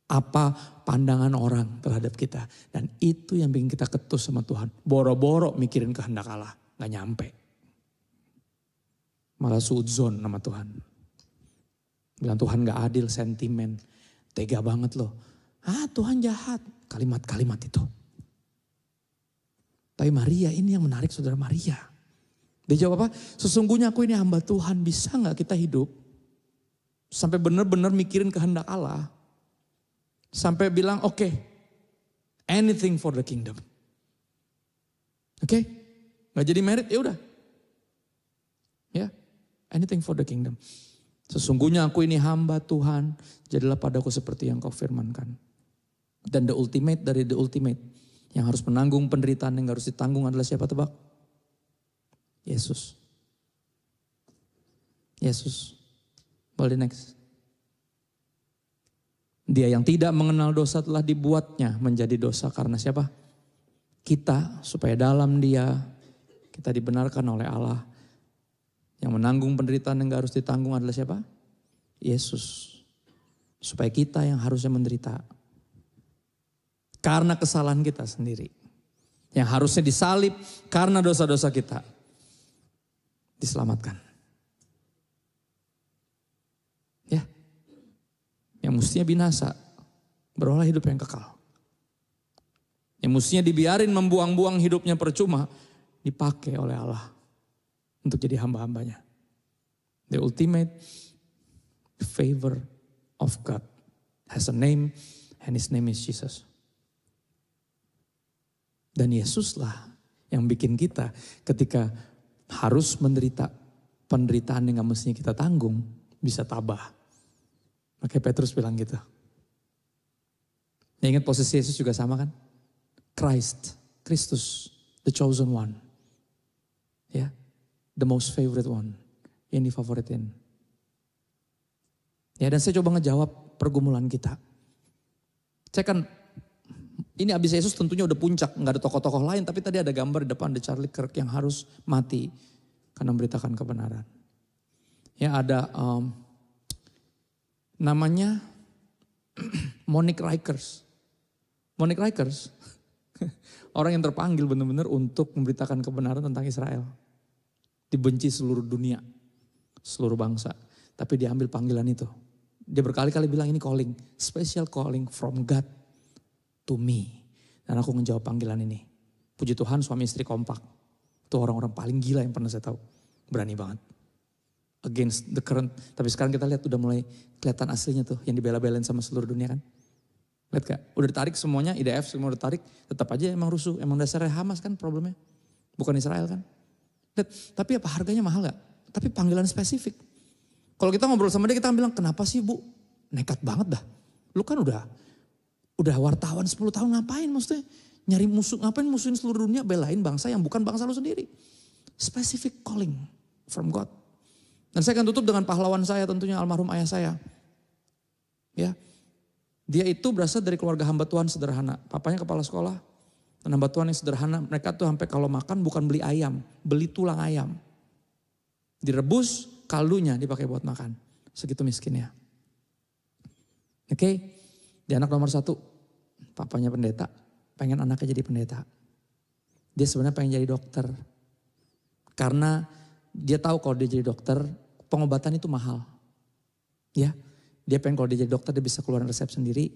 [SPEAKER 2] Apa pandangan orang terhadap kita. Dan itu yang bikin kita ketus sama Tuhan. Boro-boro mikirin kehendak Allah, gak nyampe. Malah suudzon sama Tuhan. Bilang Tuhan gak adil, sentimen, tega banget loh. Tuhan jahat, kalimat-kalimat itu. Tapi Maria ini yang menarik saudara Maria. Dia jawab apa? Sesungguhnya aku ini hamba Tuhan, bisa gak kita hidup sampai benar-benar mikirin kehendak Allah. Sampai bilang oke, anything for the kingdom. Oke? Gak jadi merit ya udah. Ya, anything for the kingdom. Sesungguhnya aku ini hamba Tuhan, jadilah padaku seperti yang kau firmankan. Dan the ultimate dari the ultimate, yang harus menanggung penderitaan yang harus ditanggung adalah siapa tebak? Yesus. Yesus. Boleh next. Dia yang tidak mengenal dosa telah dibuatnya menjadi dosa karena siapa? Kita, supaya dalam dia kita dibenarkan oleh Allah. Yang menanggung penderitaan yang gak harus ditanggung adalah siapa? Yesus. Supaya kita yang harusnya menderita. Karena kesalahan kita sendiri. Yang harusnya disalib karena dosa-dosa kita. Diselamatkan. Ya. Yang mestinya binasa, beroleh hidup yang kekal. Yang mestinya dibiarin membuang-buang hidupnya percuma, dipakai oleh Allah untuk jadi hamba-hambanya. The ultimate favor of God has a name and his name is Jesus. Dan Yesuslah yang bikin kita ketika harus menderita penderitaan yang gak mestinya kita tanggung, bisa tabah. Makanya Petrus bilang gitu. Ya, ingat posisi Yesus juga sama kan? Kristus, the chosen one. Ya, the most favorite one. Yang difavoritin. Ya, dan saya coba ngejawab pergumulan kita. Saya kan, ini abis Yesus tentunya udah puncak, nggak ada tokoh-tokoh lain, tapi tadi ada gambar di depan, ada Charlie Kirk yang harus mati karena memberitakan kebenaran. Ya ada namanya Monique Rikers. Monique Rikers, orang yang terpanggil benar-benar untuk memberitakan kebenaran tentang Israel. Dibenci seluruh dunia, seluruh bangsa, tapi dia ambil panggilan itu. Dia berkali-kali bilang ini calling, special calling from God to me. Dan aku ngejawab panggilan ini. Puji Tuhan suami istri kompak. Itu orang-orang paling gila yang pernah saya tahu. Berani banget. Against the current. Tapi sekarang kita lihat udah mulai kelihatan aslinya tuh. Yang dibela-belain sama seluruh dunia kan. Lihat gak? Udah ditarik semuanya, IDF semua udah tarik. Tetap aja emang rusuh. Emang dasarnya Hamas kan problemnya. Bukan Israel kan. Lihat, tapi apa harganya mahal gak? Tapi panggilan spesifik. Kalau kita ngobrol sama dia kita bilang kenapa sih bu? Nekat banget dah. Lu kan udah wartawan 10 tahun ngapain maksudnya? Nyari musuh, ngapain musuhin seluruh dunia belain bangsa yang bukan bangsa lu sendiri. Specific calling from God. Dan saya akan tutup dengan pahlawan saya tentunya almarhum ayah saya. Ya, dia itu berasal dari keluarga hamba Tuhan sederhana. Papanya kepala sekolah dan hamba Tuhan yang sederhana. Mereka tuh sampai kalau makan bukan beli ayam, beli tulang ayam. Direbus, kaldunya dipakai buat makan. Segitu miskinnya. Oke, dia anak nomor 1. Papanya pendeta, pengen anaknya jadi pendeta. Dia sebenarnya pengen jadi dokter. Karena dia tahu kalau dia jadi dokter, pengobatan itu mahal. Ya, dia pengen kalau dia jadi dokter dia bisa keluarin resep sendiri.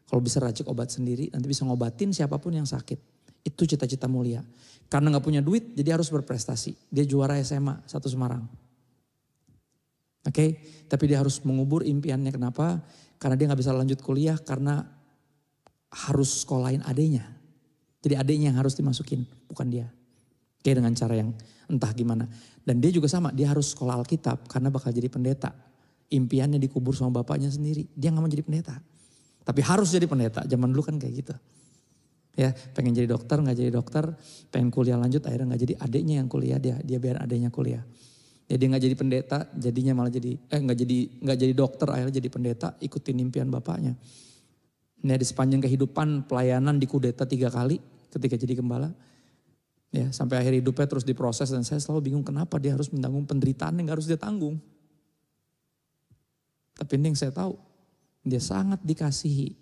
[SPEAKER 2] Kalau bisa racik obat sendiri, nanti bisa ngobatin siapapun yang sakit. Itu cita-cita mulia. Karena gak punya duit, jadi harus berprestasi. Dia juara SMA 1 Semarang. Oke, tapi dia harus mengubur impiannya. Kenapa? Karena dia gak bisa lanjut kuliah karena harus sekolahin adenya. Jadi adenya yang harus dimasukin, bukan dia. Oke, dengan cara yang entah gimana. Dan dia juga sama, dia harus sekolah Alkitab karena bakal jadi pendeta. Impiannya dikubur sama bapaknya sendiri. Dia gak mau jadi pendeta. Tapi harus jadi pendeta, zaman dulu kan kayak gitu. Ya, pengen jadi dokter, gak jadi dokter. Pengen kuliah lanjut, akhirnya gak jadi adeknya yang kuliah. Dia biar adeknya kuliah. Jadi gak jadi pendeta, jadinya malah jadi, gak jadi dokter, akhirnya jadi pendeta, ikutin impian bapaknya. Nah, di sepanjang kehidupan pelayanan dikudeta 3 kali, ketika jadi gembala. Ya, sampai akhir hidupnya terus diproses dan saya selalu bingung kenapa dia harus menanggung penderitaan yang gak harus dia tanggung. Tapi ini yang saya tahu, dia sangat dikasihi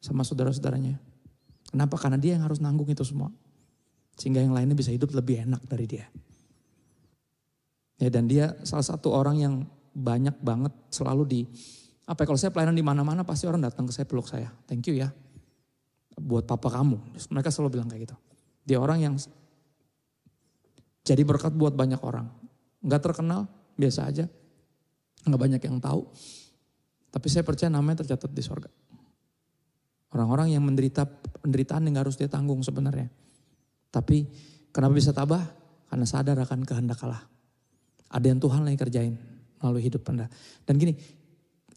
[SPEAKER 2] sama saudara-saudaranya. Kenapa? Karena dia yang harus nanggung itu semua. Sehingga yang lainnya bisa hidup lebih enak dari dia. Ya, dan dia salah satu orang yang banyak banget selalu kalau saya pelayanan di mana-mana pasti orang datang ke saya, peluk saya. Thank you ya, buat papa kamu. Mereka selalu bilang kayak gitu. Dia orang yang jadi berkat buat banyak orang. Gak terkenal, biasa aja. Gak banyak yang tahu. Tapi saya percaya namanya tercatat di sorga. Orang-orang yang menderita penderitaan yang gak harus dia tanggung sebenarnya. Tapi kenapa bisa tabah? Karena sadar akan kehendak Allah. Ada yang Tuhan lagi kerjain melalui hidup Anda. Dan gini,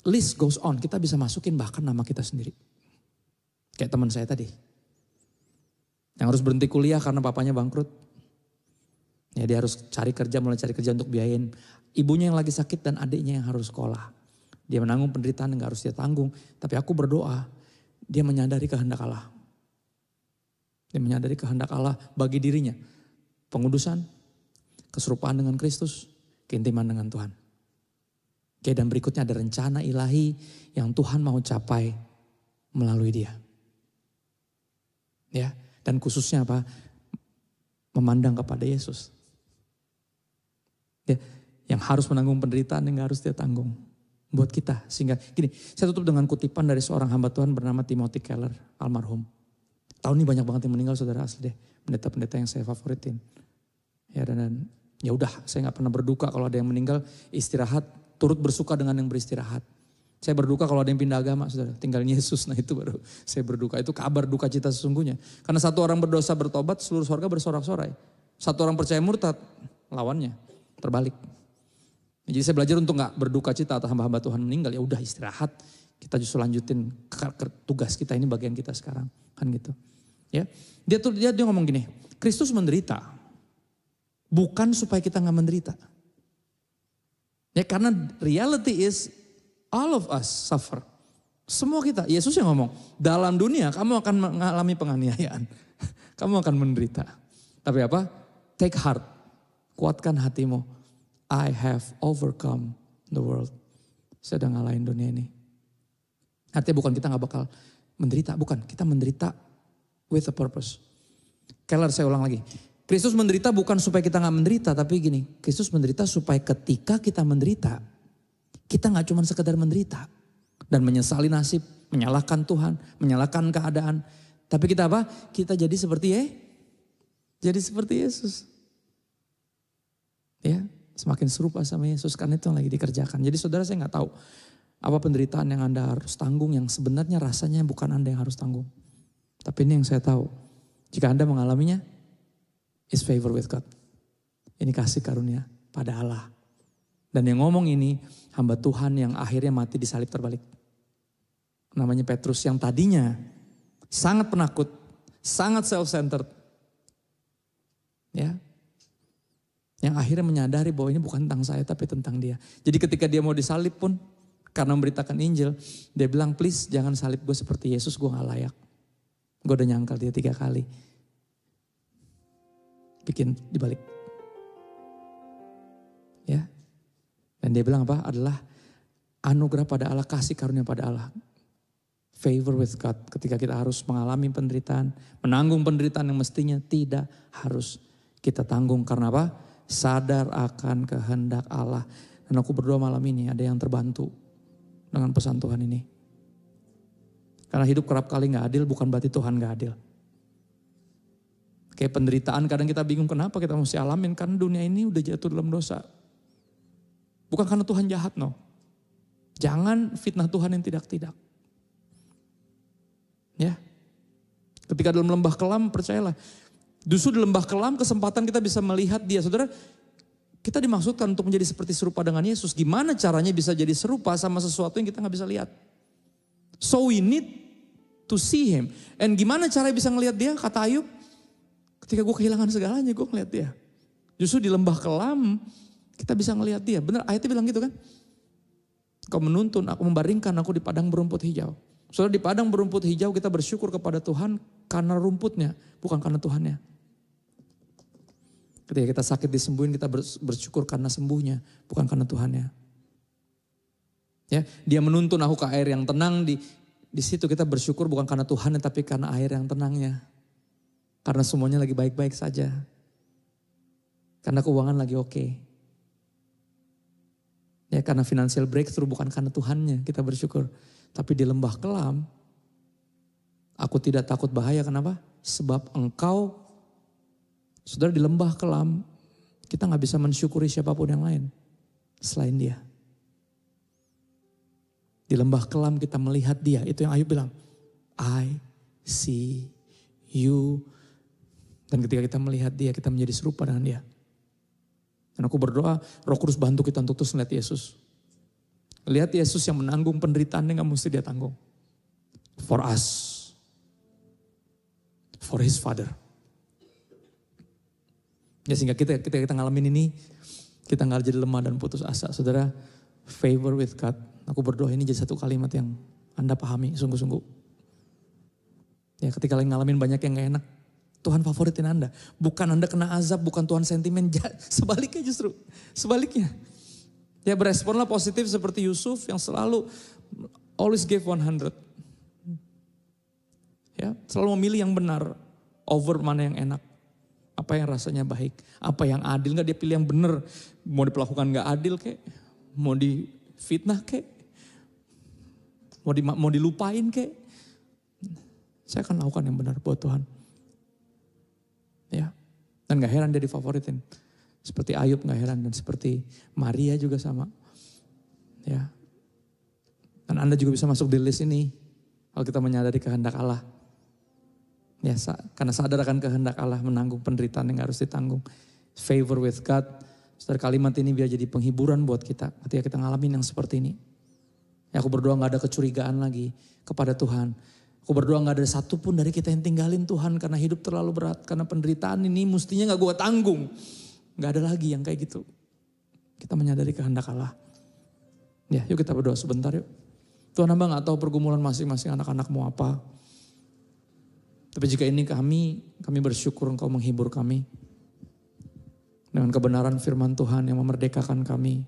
[SPEAKER 2] list goes on. Kita bisa masukin bahkan nama kita sendiri. Kayak teman saya tadi. Yang harus berhenti kuliah karena papanya bangkrut. Ya, dia harus mulai cari kerja untuk biayain ibunya yang lagi sakit dan adiknya yang harus sekolah. Dia menanggung penderitaan yang gak harus dia tanggung. Tapi aku berdoa, dia menyadari kehendak Allah. Dia menyadari kehendak Allah bagi dirinya. Pengudusan, keserupaan dengan Kristus, keintiman dengan Tuhan. Oke, dan berikutnya ada rencana ilahi yang Tuhan mau capai melalui dia. Ya, dan khususnya apa? Memandang kepada Yesus. Ya, yang harus menanggung penderitaan yang gak harus dia tanggung buat kita. Sehingga gini, saya tutup dengan kutipan dari seorang hamba Tuhan bernama Timothy Keller, almarhum. Tahun ini banyak banget yang meninggal, saudara, asli deh. Pendeta-pendeta yang saya favoritin. Ya, dan ya udah, saya gak pernah berduka kalau ada yang meninggal. Istirahat, turut bersuka dengan yang beristirahat. Saya berduka kalau ada yang pindah agama, saudara. Tinggalin Yesus, nah itu baru saya berduka. Itu kabar duka cita sesungguhnya. Karena satu orang berdosa bertobat, seluruh sorga bersorak-sorai. Satu orang percaya murtad, lawannya terbalik. Jadi saya belajar untuk gak berduka cita atas hamba-hamba Tuhan meninggal. Ya udah istirahat, kita justru lanjutin tugas kita, ini bagian kita sekarang, kan gitu. Ya, dia ngomong gini, Kristus menderita bukan supaya kita gak menderita. Ya, karena reality is all of us suffer. Semua kita, Yesus yang ngomong, dalam dunia kamu akan mengalami penganiayaan. Kamu akan menderita. Tapi apa? Take heart, kuatkan hatimu. I have overcome the world. Saya udah ngalahin dunia ini. Artinya bukan kita gak bakal menderita, bukan. Kita menderita with a purpose. Keller, saya ulang lagi. Kristus menderita bukan supaya kita gak menderita, tapi gini. Kristus menderita supaya ketika kita menderita, kita gak cuma sekedar menderita. Dan menyesali nasib, menyalahkan Tuhan, menyalahkan keadaan. Tapi kita apa? Kita jadi seperti Yesus. Ya, semakin serupa sama Yesus, karena itu yang lagi dikerjakan. Jadi saudara, saya gak tahu apa penderitaan yang Anda harus tanggung yang sebenarnya rasanya bukan Anda yang harus tanggung. Tapi ini yang saya tahu. Jika Anda mengalaminya, is favor with God. Ini kasih karunia pada Allah. Dan yang ngomong ini hamba Tuhan yang akhirnya mati disalib terbalik. Namanya Petrus, yang tadinya sangat penakut, sangat self-centered. Ya. Yang akhirnya menyadari bahwa ini bukan tentang saya tapi tentang dia. Jadi ketika dia mau disalib pun karena memberitakan Injil, dia bilang, please jangan salib gue seperti Yesus, gue gak layak. Gue udah nyangkal dia 3 kali. Bikin dibalik. Ya. Dan dia bilang apa? Adalah anugerah pada Allah, kasih karunia pada Allah. Favor with God. Ketika kita harus mengalami penderitaan, menanggung penderitaan yang mestinya tidak harus kita tanggung. Karena apa? Sadar akan kehendak Allah. Dan aku berdoa malam ini ada yang terbantu dengan pesan Tuhan ini. Karena hidup kerap kali gak adil, bukan berarti Tuhan gak adil. Kayak penderitaan kadang kita bingung kenapa kita mesti alamin. Karena dunia ini udah jatuh dalam dosa. Bukan karena Tuhan jahat, no. Jangan fitnah Tuhan yang tidak-tidak. Ya. Ketika dalam lembah kelam, percayalah. Justru di lembah kelam kesempatan kita bisa melihat dia. Saudara, kita dimaksudkan untuk menjadi seperti serupa dengan Yesus. Gimana caranya bisa jadi serupa sama sesuatu yang kita gak bisa lihat. So we need to see him. And gimana caranya bisa ngelihat dia? Kata Ayub, ketika gue kehilangan segalanya gue ngelihat dia. Justru di lembah kelam kita bisa ngelihat dia. Benar ayatnya bilang gitu kan. Kau menuntun, aku membaringkan aku di padang berumput hijau. Saudara, di padang berumput hijau kita bersyukur kepada Tuhan karena rumputnya, bukan karena Tuhannya. Ketika kita sakit disembuhin, kita bersyukur karena sembuhnya, bukan karena Tuhannya. Ya, dia menuntun aku ke air yang tenang, di situ kita bersyukur bukan karena Tuhannya, tapi karena air yang tenangnya. Karena semuanya lagi baik-baik saja. Karena keuangan lagi oke. Ya, karena financial breakthrough bukan karena Tuhannya kita bersyukur. Tapi di lembah kelam, aku tidak takut bahaya. Kenapa? Sebab engkau, saudara, di lembah kelam, kita gak bisa mensyukuri siapapun yang lain selain dia. Di lembah kelam kita melihat dia. Itu yang Ayub bilang, I see you. Dan ketika kita melihat dia, kita menjadi serupa dengan dia. Dan aku berdoa, Roh Kudus bantu kita untuk terus melihat Yesus. Lihat Yesus yang menanggung penderitaan yang gak mesti dia tanggung. For us. For his father. Ya, sehingga kita ngalamin ini, kita gak jadi lemah dan putus asa. Saudara, favor with God. Aku berdoa ini jadi satu kalimat yang Anda pahami sungguh-sungguh. Ya, ketika lagi ngalamin banyak yang gak enak, Tuhan favoritin Anda. Bukan Anda kena azab, bukan Tuhan sentimen. Sebaliknya justru, sebaliknya. Ya, beresponlah positif seperti Yusuf yang selalu always give 100. Ya, selalu memilih yang benar over mana yang enak. Apa yang rasanya baik, apa yang adil, gak dia pilih yang benar. Mau diperlakukan gak adil kek, mau difitnah kek, mau dilupain kek. Saya akan lakukan yang benar buat Tuhan. Ya, dan gak heran dia difavoritin. Seperti Ayub gak heran, dan seperti Maria juga sama. Ya, dan Anda juga bisa masuk di list ini kalau kita menyadari kehendak Allah. Ya, karena sadar akan kehendak Allah, menanggung penderitaan yang harus ditanggung. Favor with God. Saudara, kalimat ini biar jadi penghiburan buat kita ketika kita ngalamin yang seperti ini. Ya, aku berdoa gak ada kecurigaan lagi kepada Tuhan. Aku berdoa gak ada satupun dari kita yang tinggalin Tuhan karena hidup terlalu berat. Karena penderitaan ini mestinya gak gue tanggung. Gak ada lagi yang kayak gitu. Kita menyadari kehendak Allah. Ya, yuk kita berdoa sebentar yuk. Tuhan, hamba gak tahu pergumulan masing-masing anak-anak mau apa. Tapi jika ini kami bersyukur Engkau menghibur kami. Dengan kebenaran firman Tuhan yang memerdekakan kami.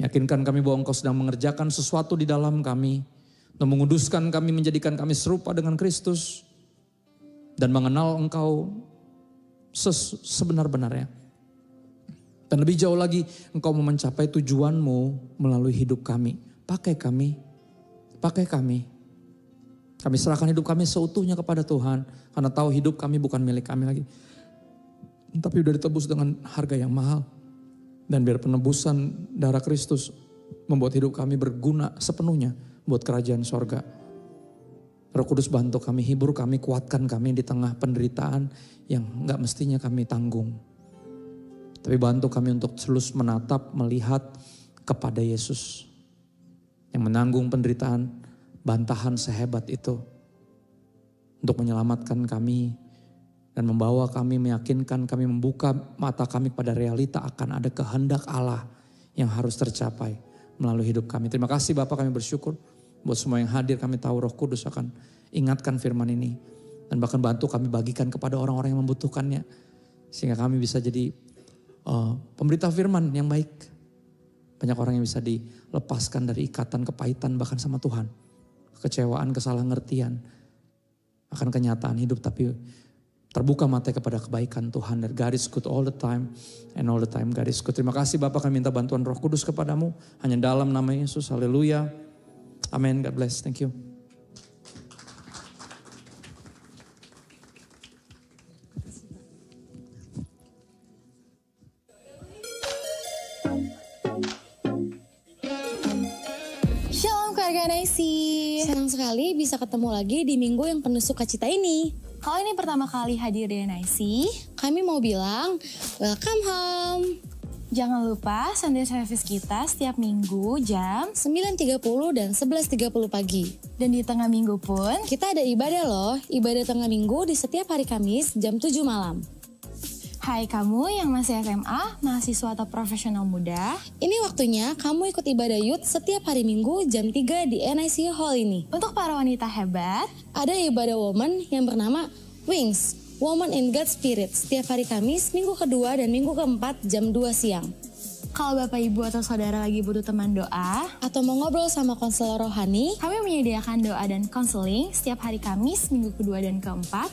[SPEAKER 2] Yakinkan kami bahwa Engkau sedang mengerjakan sesuatu di dalam kami. Dan menguduskan kami, menjadikan kami serupa dengan Kristus. Dan mengenal Engkau sebenar-benarnya. Dan lebih jauh lagi, Engkau mau mencapai tujuan-Mu melalui hidup kami. Pakai kami. Kami serahkan hidup kami seutuhnya kepada Tuhan. Karena tahu hidup kami bukan milik kami lagi. Tapi udah ditebus dengan harga yang mahal. Dan biar penebusan darah Kristus membuat hidup kami berguna sepenuhnya buat kerajaan sorga. Roh Kudus bantu kami, hibur kami, kuatkan kami di tengah penderitaan yang gak mestinya kami tanggung. Tapi bantu kami untuk terus menatap, melihat kepada Yesus. Yang menanggung penderitaan, bantahan sehebat itu untuk menyelamatkan kami dan membawa kami, meyakinkan kami, membuka mata kami pada realita akan ada kehendak Allah yang harus tercapai melalui hidup kami. Terima kasih Bapak, kami bersyukur buat semua yang hadir. Kami tahu Roh Kudus akan ingatkan firman ini dan bahkan bantu kami bagikan kepada orang-orang yang membutuhkannya sehingga kami bisa jadi pemberita firman yang baik. Banyak orang yang bisa dilepaskan dari ikatan kepahitan bahkan sama Tuhan. Kekecewaan, kesalahan ngertian akan kenyataan hidup, tapi terbuka mata kepada kebaikan Tuhan. Dan God is good all the time and all the time God is good. Terima kasih Bapak, kami minta bantuan Roh Kudus kepadamu hanya dalam nama Yesus. Haleluya. Amin. God bless. Thank you.
[SPEAKER 3] Senang sekali bisa ketemu lagi di minggu yang penuh sukacita ini.
[SPEAKER 4] Kalau ini pertama kali hadir di NIC,
[SPEAKER 3] kami mau bilang welcome home.
[SPEAKER 4] Jangan lupa Sunday service kita setiap minggu jam
[SPEAKER 3] 9.30 dan 11.30 pagi.
[SPEAKER 4] Dan di tengah minggu pun
[SPEAKER 3] kita ada ibadah loh. Ibadah tengah minggu di setiap hari Kamis jam 7 malam.
[SPEAKER 4] Hai kamu yang masih SMA, mahasiswa atau profesional muda.
[SPEAKER 3] Ini waktunya kamu ikut ibadah youth setiap hari Minggu jam 3 di NIC Hall ini.
[SPEAKER 4] Untuk para wanita hebat,
[SPEAKER 3] Ada ibadah woman yang bernama Wings, Woman in God's Spirit, setiap hari Kamis, minggu kedua dan minggu keempat jam 2 siang.
[SPEAKER 4] kalau Bapak Ibu atau Saudara lagi butuh teman doa,
[SPEAKER 3] Atau mau ngobrol sama konselor rohani,
[SPEAKER 4] kami menyediakan doa dan konseling setiap hari Kamis, minggu kedua dan keempat,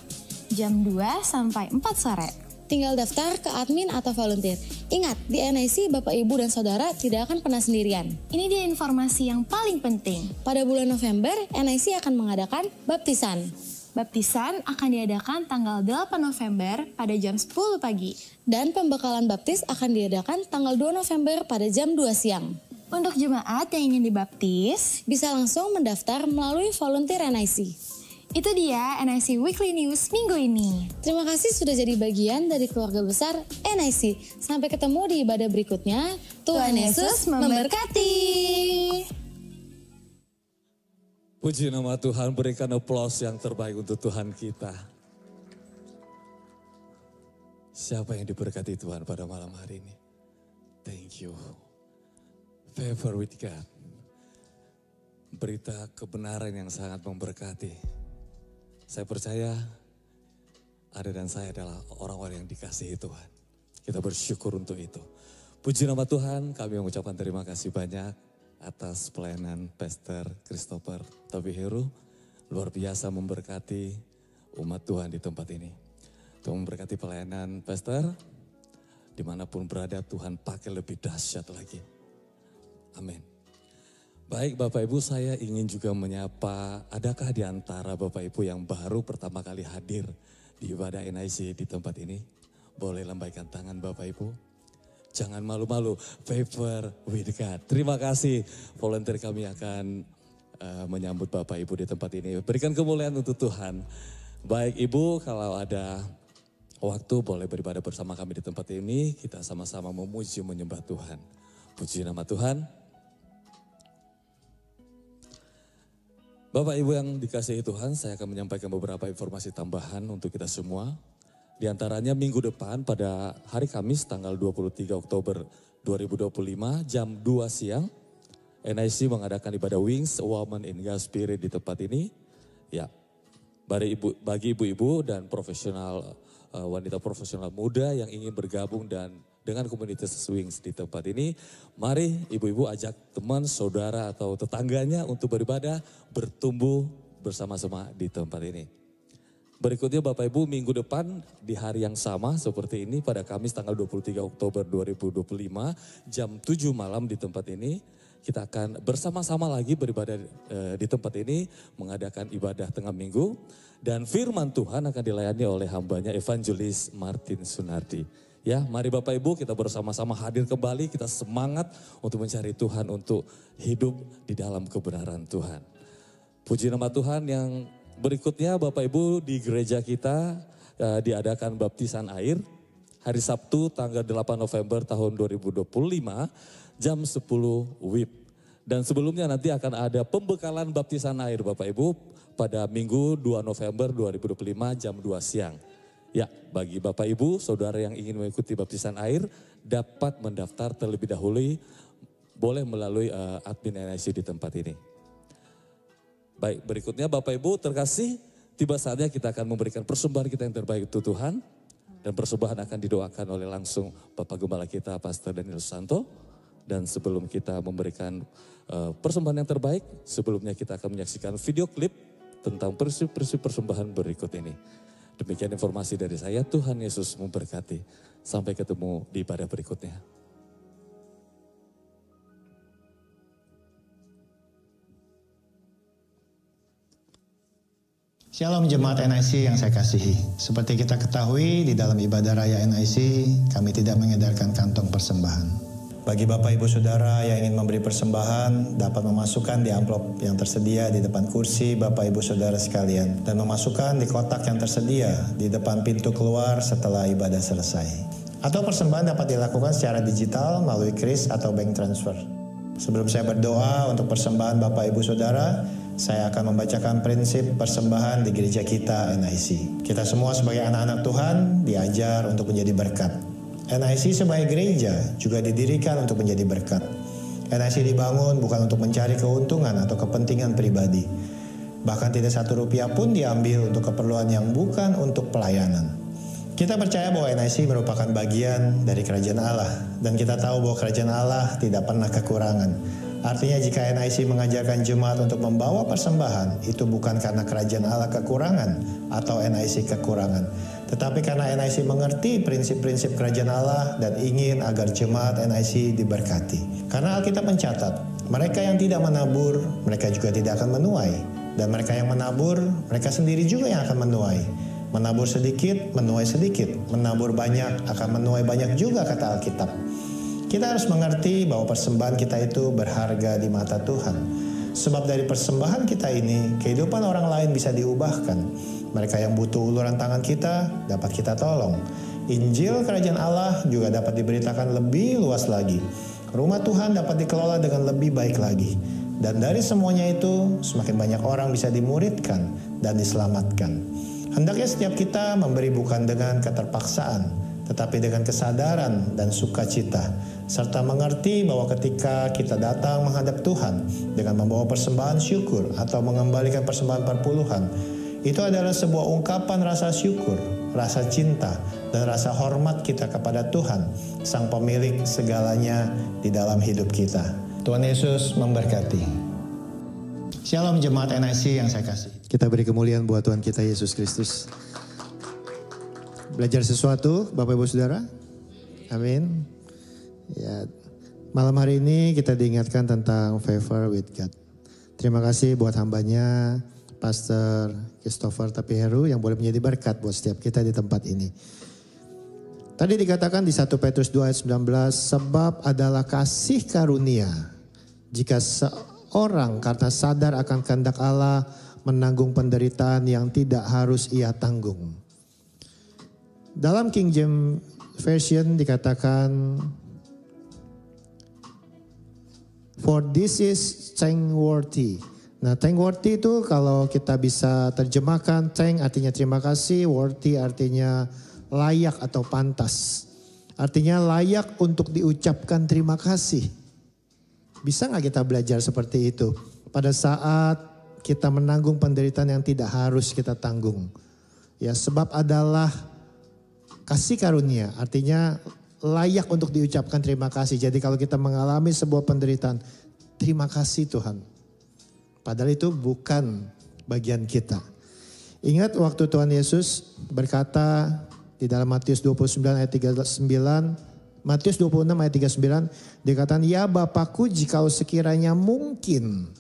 [SPEAKER 4] jam 2 sampai 4 sore.
[SPEAKER 3] tinggal daftar ke admin atau volunteer. Ingat, di NIC Bapak Ibu dan Saudara tidak akan pernah sendirian.
[SPEAKER 4] Ini dia informasi yang paling penting.
[SPEAKER 3] Pada bulan November, NIC akan mengadakan baptisan.
[SPEAKER 4] Baptisan akan diadakan tanggal 8 November pada jam 10 pagi.
[SPEAKER 3] Dan pembekalan baptis akan diadakan tanggal 2 November pada jam 2 siang.
[SPEAKER 4] Untuk jemaat yang ingin dibaptis,
[SPEAKER 3] Bisa langsung mendaftar melalui volunteer NIC.
[SPEAKER 4] itu dia NIC Weekly News minggu ini.
[SPEAKER 3] Terima kasih sudah jadi bagian dari keluarga besar NIC. Sampai ketemu di ibadah berikutnya. Tuhan Yesus memberkati.
[SPEAKER 5] Puji nama Tuhan, berikan aplaus yang terbaik untuk Tuhan kita. Siapa yang diberkati Tuhan pada malam hari ini? Thank you. Favor with God. Berita kebenaran yang sangat memberkati. Saya percaya Anda dan saya adalah orang-orang yang dikasihi Tuhan. Kita bersyukur untuk itu. Puji nama Tuhan, kami mengucapkan terima kasih banyak atas pelayanan Pastor Christopher Tabiheru. Luar biasa memberkati umat Tuhan di tempat ini. Tuhan memberkati pelayanan Pastor, dimanapun berada Tuhan pakai lebih dahsyat lagi. Amin. Baik Bapak Ibu, saya ingin juga menyapa, adakah di antara Bapak Ibu yang baru pertama kali hadir di ibadah NIC di tempat ini? Boleh lambaikan tangan Bapak Ibu. Jangan malu-malu, favor with God. Terima kasih, volunteer kami akan menyambut Bapak Ibu di tempat ini. Berikan kemuliaan untuk Tuhan. Baik Ibu, kalau ada waktu boleh beribadah bersama kami di tempat ini. Kita sama-sama memuji menyembah Tuhan. Puji nama Tuhan. Bapak Ibu yang dikasihi Tuhan, saya akan menyampaikan beberapa informasi tambahan untuk kita semua. Di antaranya minggu depan pada hari Kamis tanggal 23 Oktober 2025 jam 2 siang. NIC mengadakan ibadah Wings, Woman in God's Spirit di tempat ini. Ya, bagi ibu-ibu dan profesional, wanita profesional muda yang ingin bergabung dan dengan komunitas Wings di tempat ini, mari ibu-ibu ajak teman, saudara atau tetangganya untuk beribadah, bertumbuh bersama-sama di tempat ini. Berikutnya Bapak Ibu, minggu depan di hari yang sama seperti ini pada Kamis tanggal 23 Oktober 2025 jam 7 malam di tempat ini, kita akan bersama-sama lagi beribadah di tempat ini, mengadakan ibadah tengah minggu, dan firman Tuhan akan dilayani oleh hambanya Evangelis Martin Sunardi. Ya, mari Bapak Ibu kita bersama-sama hadir kembali, kita semangat untuk mencari Tuhan, untuk hidup di dalam kebenaran Tuhan. Puji nama Tuhan. Yang berikutnya Bapak Ibu, di gereja kita diadakan baptisan air hari Sabtu tanggal 8 November tahun 2025 jam 10 WIB. Dan sebelumnya nanti akan ada pembekalan baptisan air Bapak Ibu pada Minggu 2 November 2025 jam 2 siang. Ya, bagi Bapak Ibu, Saudara yang ingin mengikuti baptisan air dapat mendaftar terlebih dahulu, boleh melalui admin NIC di tempat ini. Baik, berikutnya Bapak Ibu terkasih, tiba saatnya kita akan memberikan persembahan kita yang terbaik untuk Tuhan. Dan persembahan akan didoakan oleh langsung Bapak Gembala kita, Pastor Daniel Santo. Dan sebelum kita memberikan persembahan yang terbaik, sebelumnya kita akan menyaksikan video klip tentang prinsip-prinsip persembahan berikut ini. Demikian informasi dari saya, Tuhan Yesus memberkati. Sampai ketemu di ibadah berikutnya.
[SPEAKER 6] Shalom jemaat NIC yang saya kasihi. Seperti kita ketahui di dalam ibadah raya NIC, kami tidak mengedarkan kantong persembahan. Bagi Bapak Ibu Saudara yang ingin memberi persembahan, dapat memasukkan di amplop yang tersedia di depan kursi Bapak Ibu Saudara sekalian. Dan memasukkan di kotak yang tersedia di depan pintu keluar setelah ibadah selesai. Atau persembahan dapat dilakukan secara digital melalui kris atau bank transfer. Sebelum saya berdoa untuk persembahan Bapak Ibu Saudara, saya akan membacakan prinsip persembahan di gereja kita NIC. Kita semua sebagai anak-anak Tuhan diajar untuk menjadi berkat. NIC sebagai gereja juga didirikan untuk menjadi berkat. NIC dibangun bukan untuk mencari keuntungan atau kepentingan pribadi. Bahkan tidak satu rupiah pun diambil untuk keperluan yang bukan untuk pelayanan. Kita percaya bahwa NIC merupakan bagian dari kerajaan Allah. Dan kita tahu bahwa kerajaan Allah tidak pernah kekurangan. Artinya jika NIC mengajarkan jemaat untuk membawa persembahan, itu bukan karena kerajaan Allah kekurangan atau NIC kekurangan. Tetapi karena NIC mengerti prinsip-prinsip kerajaan Allah dan ingin agar jemaat NIC diberkati. Karena Alkitab mencatat, mereka yang tidak menabur, mereka juga tidak akan menuai. Dan mereka yang menabur, mereka sendiri juga yang akan menuai. Menabur sedikit, menuai sedikit. Menabur banyak, akan menuai banyak juga, kata Alkitab. Kita harus mengerti bahwa persembahan kita itu berharga di mata Tuhan. Sebab dari persembahan kita ini, kehidupan orang lain bisa diubahkan. Mereka yang butuh uluran tangan kita, dapat kita tolong. Injil Kerajaan Allah juga dapat diberitakan lebih luas lagi. Rumah Tuhan dapat dikelola dengan lebih baik lagi. Dan dari semuanya itu, semakin banyak orang bisa dimuridkan dan diselamatkan. Hendaknya setiap kita memberi bukan dengan keterpaksaan, tetapi dengan kesadaran dan sukacita, serta mengerti bahwa ketika kita datang menghadap Tuhan dengan membawa persembahan syukur atau mengembalikan persembahan perpuluhan, itu adalah sebuah ungkapan rasa syukur, rasa cinta, dan rasa hormat kita kepada Tuhan, Sang Pemilik segalanya di dalam hidup kita. Tuhan Yesus memberkati. Shalom jemaat NIC yang saya kasih. Kita beri kemuliaan buat Tuhan kita Yesus Kristus. Belajar sesuatu, Bapak Ibu Saudara? Amin. Ya, malam hari ini kita diingatkan tentang favor with God. Terima kasih buat hambanya, Pastor Christopher Tapiheru yang boleh menjadi berkat buat setiap kita di tempat ini. Tadi dikatakan di 1 Petrus 2 ayat 19, sebab adalah kasih karunia jika seorang karena sadar akan kehendak Allah menanggung penderitaan yang tidak harus ia tanggung. Dalam King James Version dikatakan, for this is thankworthy. Nah, thankworthy itu kalau kita bisa terjemahkan, thank artinya terima kasih, worthy artinya layak atau pantas. Artinya layak untuk diucapkan terima kasih. Bisa nggak kita belajar seperti itu? Pada saat kita menanggung penderitaan yang tidak harus kita tanggung. Ya, sebab adalah kasih karunia, artinya layak untuk diucapkan terima kasih. Jadi kalau kita mengalami sebuah penderitaan, terima kasih Tuhan. Padahal itu bukan bagian kita. Ingat waktu Tuhan Yesus berkata di dalam Matius 29 ayat 39, Matius 26 ayat 39, dikatakan, ya Bapakku jikalau sekiranya mungkin,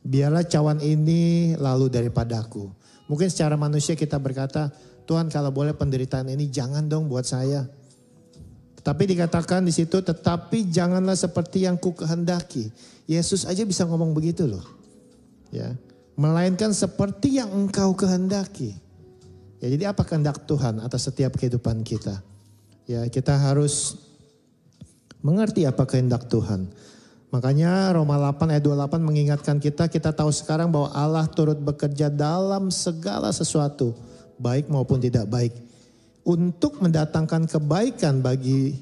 [SPEAKER 6] biarlah cawan ini lalu daripadaku. Mungkin secara manusia kita berkata, Tuhan kalau boleh penderitaan ini jangan dong buat saya. Tapi dikatakan di situ, tetapi janganlah seperti yang ku kehendaki. Yesus aja bisa ngomong begitu loh. Ya, melainkan seperti yang engkau kehendaki. Ya, jadi apa kehendak Tuhan atas setiap kehidupan kita? Ya, kita harus mengerti apa kehendak Tuhan. Makanya Roma 8 ayat 28 mengingatkan kita tahu sekarang bahwa Allah turut bekerja dalam segala sesuatu, baik maupun tidak baik, untuk mendatangkan kebaikan bagi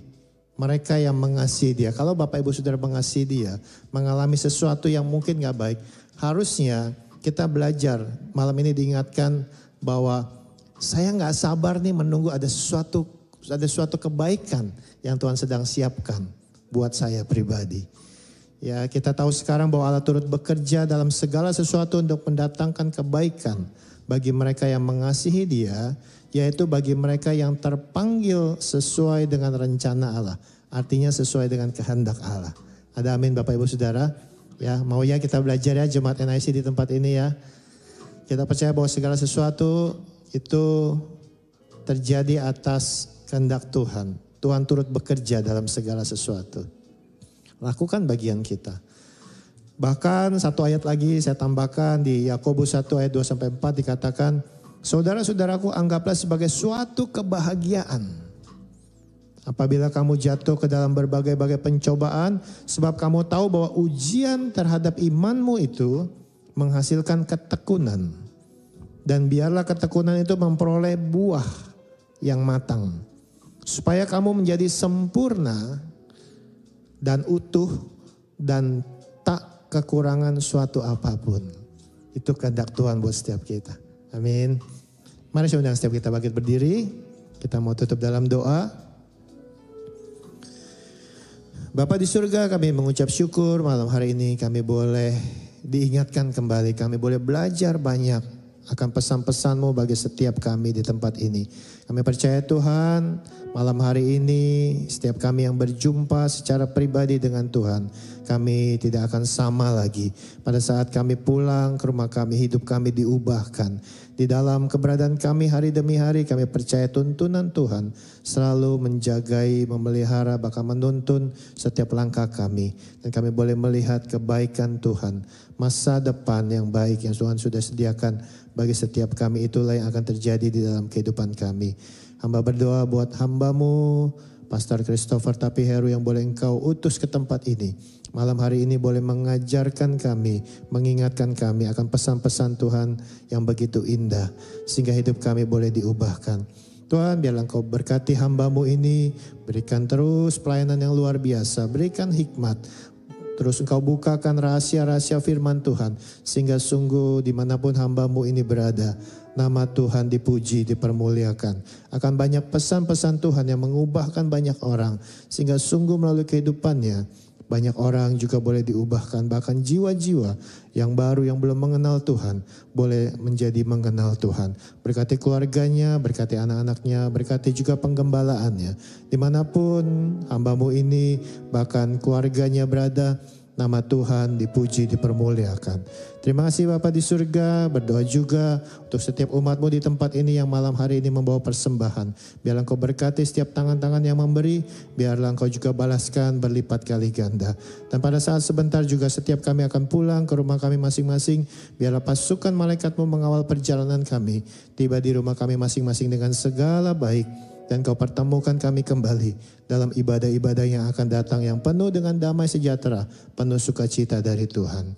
[SPEAKER 6] mereka yang mengasihi Dia. Kalau Bapak Ibu Saudara mengasihi Dia, mengalami sesuatu yang mungkin gak baik, harusnya kita belajar. Malam ini diingatkan bahwa saya gak sabar nih menunggu ada suatu kebaikan yang Tuhan sedang siapkan buat saya pribadi. Ya, kita tahu sekarang bahwa Allah turut bekerja dalam segala sesuatu untuk mendatangkan kebaikan bagi mereka yang mengasihi Dia, yaitu bagi mereka yang terpanggil sesuai dengan rencana Allah. Artinya sesuai dengan kehendak Allah. Ada amin Bapak Ibu Saudara? Ya, mau ya kita belajar ya jemaat NIC di tempat ini ya. Kita percaya bahwa segala sesuatu itu terjadi atas kehendak Tuhan. Tuhan turut bekerja dalam segala sesuatu. Lakukan bagian kita. Bahkan satu ayat lagi saya tambahkan di Yakobus 1 ayat 2-4 dikatakan, saudara-saudaraku anggaplah sebagai suatu kebahagiaan apabila kamu jatuh ke dalam berbagai-bagai pencobaan, sebab kamu tahu bahwa ujian terhadap imanmu itu menghasilkan ketekunan. Dan biarlah ketekunan itu memperoleh buah yang matang. Supaya kamu menjadi sempurna dan utuh dan tak kekurangan suatu apapun. Itu kehendak Tuhan buat setiap kita. Amin. Mari saya undang setiap kita bangkit berdiri. Kita mau tutup dalam doa. Bapa di surga, kami mengucap syukur malam hari ini kami boleh diingatkan kembali. Kami boleh belajar banyak akan pesan-pesan-Mu bagi setiap kami di tempat ini. Kami percaya Tuhan, malam hari ini setiap kami yang berjumpa secara pribadi dengan Tuhan, kami tidak akan sama lagi. Pada saat kami pulang ke rumah kami, hidup kami diubahkan. Di dalam keberadaan kami hari demi hari, kami percaya tuntunan Tuhan selalu menjagai, memelihara, bahkan menuntun setiap langkah kami. Dan kami boleh melihat kebaikan Tuhan, masa depan yang baik yang Tuhan sudah sediakan bagi setiap kami. Itulah yang akan terjadi di dalam kehidupan kami. Hamba berdoa buat hamba-Mu, Pastor Christopher Tapiheru yang boleh Engkau utus ke tempat ini. Malam hari ini boleh mengajarkan kami, mengingatkan kami akan pesan-pesan Tuhan yang begitu indah. Sehingga hidup kami boleh diubahkan. Tuhan, biarlah Engkau berkati hamba-Mu ini, berikan terus pelayanan yang luar biasa, berikan hikmat. Terus Engkau bukakan rahasia-rahasia firman Tuhan, sehingga sungguh dimanapun hamba-Mu ini berada, nama Tuhan dipuji, dipermuliakan. Akan banyak pesan-pesan Tuhan yang mengubahkan banyak orang, sehingga sungguh melalui kehidupannya, banyak orang juga boleh diubahkan, bahkan jiwa-jiwa yang baru yang belum mengenal Tuhan boleh menjadi mengenal Tuhan. Berkati keluarganya, berkati anak-anaknya, berkati juga penggembalaannya. Dimanapun hamba-Mu ini bahkan keluarganya berada, nama Tuhan dipuji, dipermuliakan. Terima kasih Bapa di surga, berdoa juga untuk setiap umat-Mu di tempat ini yang malam hari ini membawa persembahan. Biarlah Engkau berkati setiap tangan-tangan yang memberi, biarlah Engkau juga balaskan berlipat kali ganda. Dan pada saat sebentar juga setiap kami akan pulang ke rumah kami masing-masing, biarlah pasukan malaikat-Mu mengawal perjalanan kami, tiba di rumah kami masing-masing dengan segala baik. Dan Kau pertemukan kami kembali dalam ibadah-ibadah yang akan datang yang penuh dengan damai sejahtera, penuh sukacita dari Tuhan.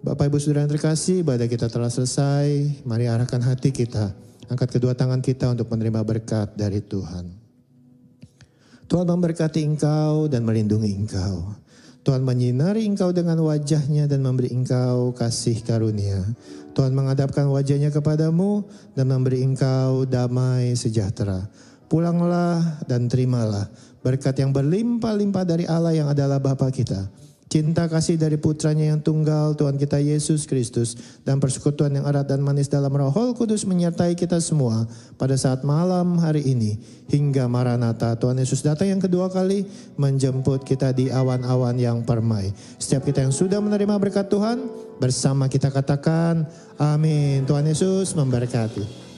[SPEAKER 6] Bapak Ibu Saudara yang terkasih, ibadah kita telah selesai. Mari arahkan hati kita, angkat kedua tangan kita untuk menerima berkat dari Tuhan. Tuhan memberkati engkau dan melindungi engkau. Tuhan menyinari engkau dengan wajah-Nya dan memberi engkau kasih karunia. Tuhan menghadapkan wajah-Nya kepadamu dan memberi engkau damai sejahtera. Pulanglah dan terimalah berkat yang berlimpah-limpah dari Allah yang adalah Bapa kita. Cinta kasih dari putranya yang tunggal, Tuhan kita Yesus Kristus, dan persekutuan yang erat dan manis dalam Roh Kudus menyertai kita semua pada saat malam hari ini hingga Maranatha. Tuhan Yesus datang yang kedua kali menjemput kita di awan-awan yang permai. Setiap kita yang sudah menerima berkat Tuhan, bersama kita katakan amin. Tuhan Yesus memberkati.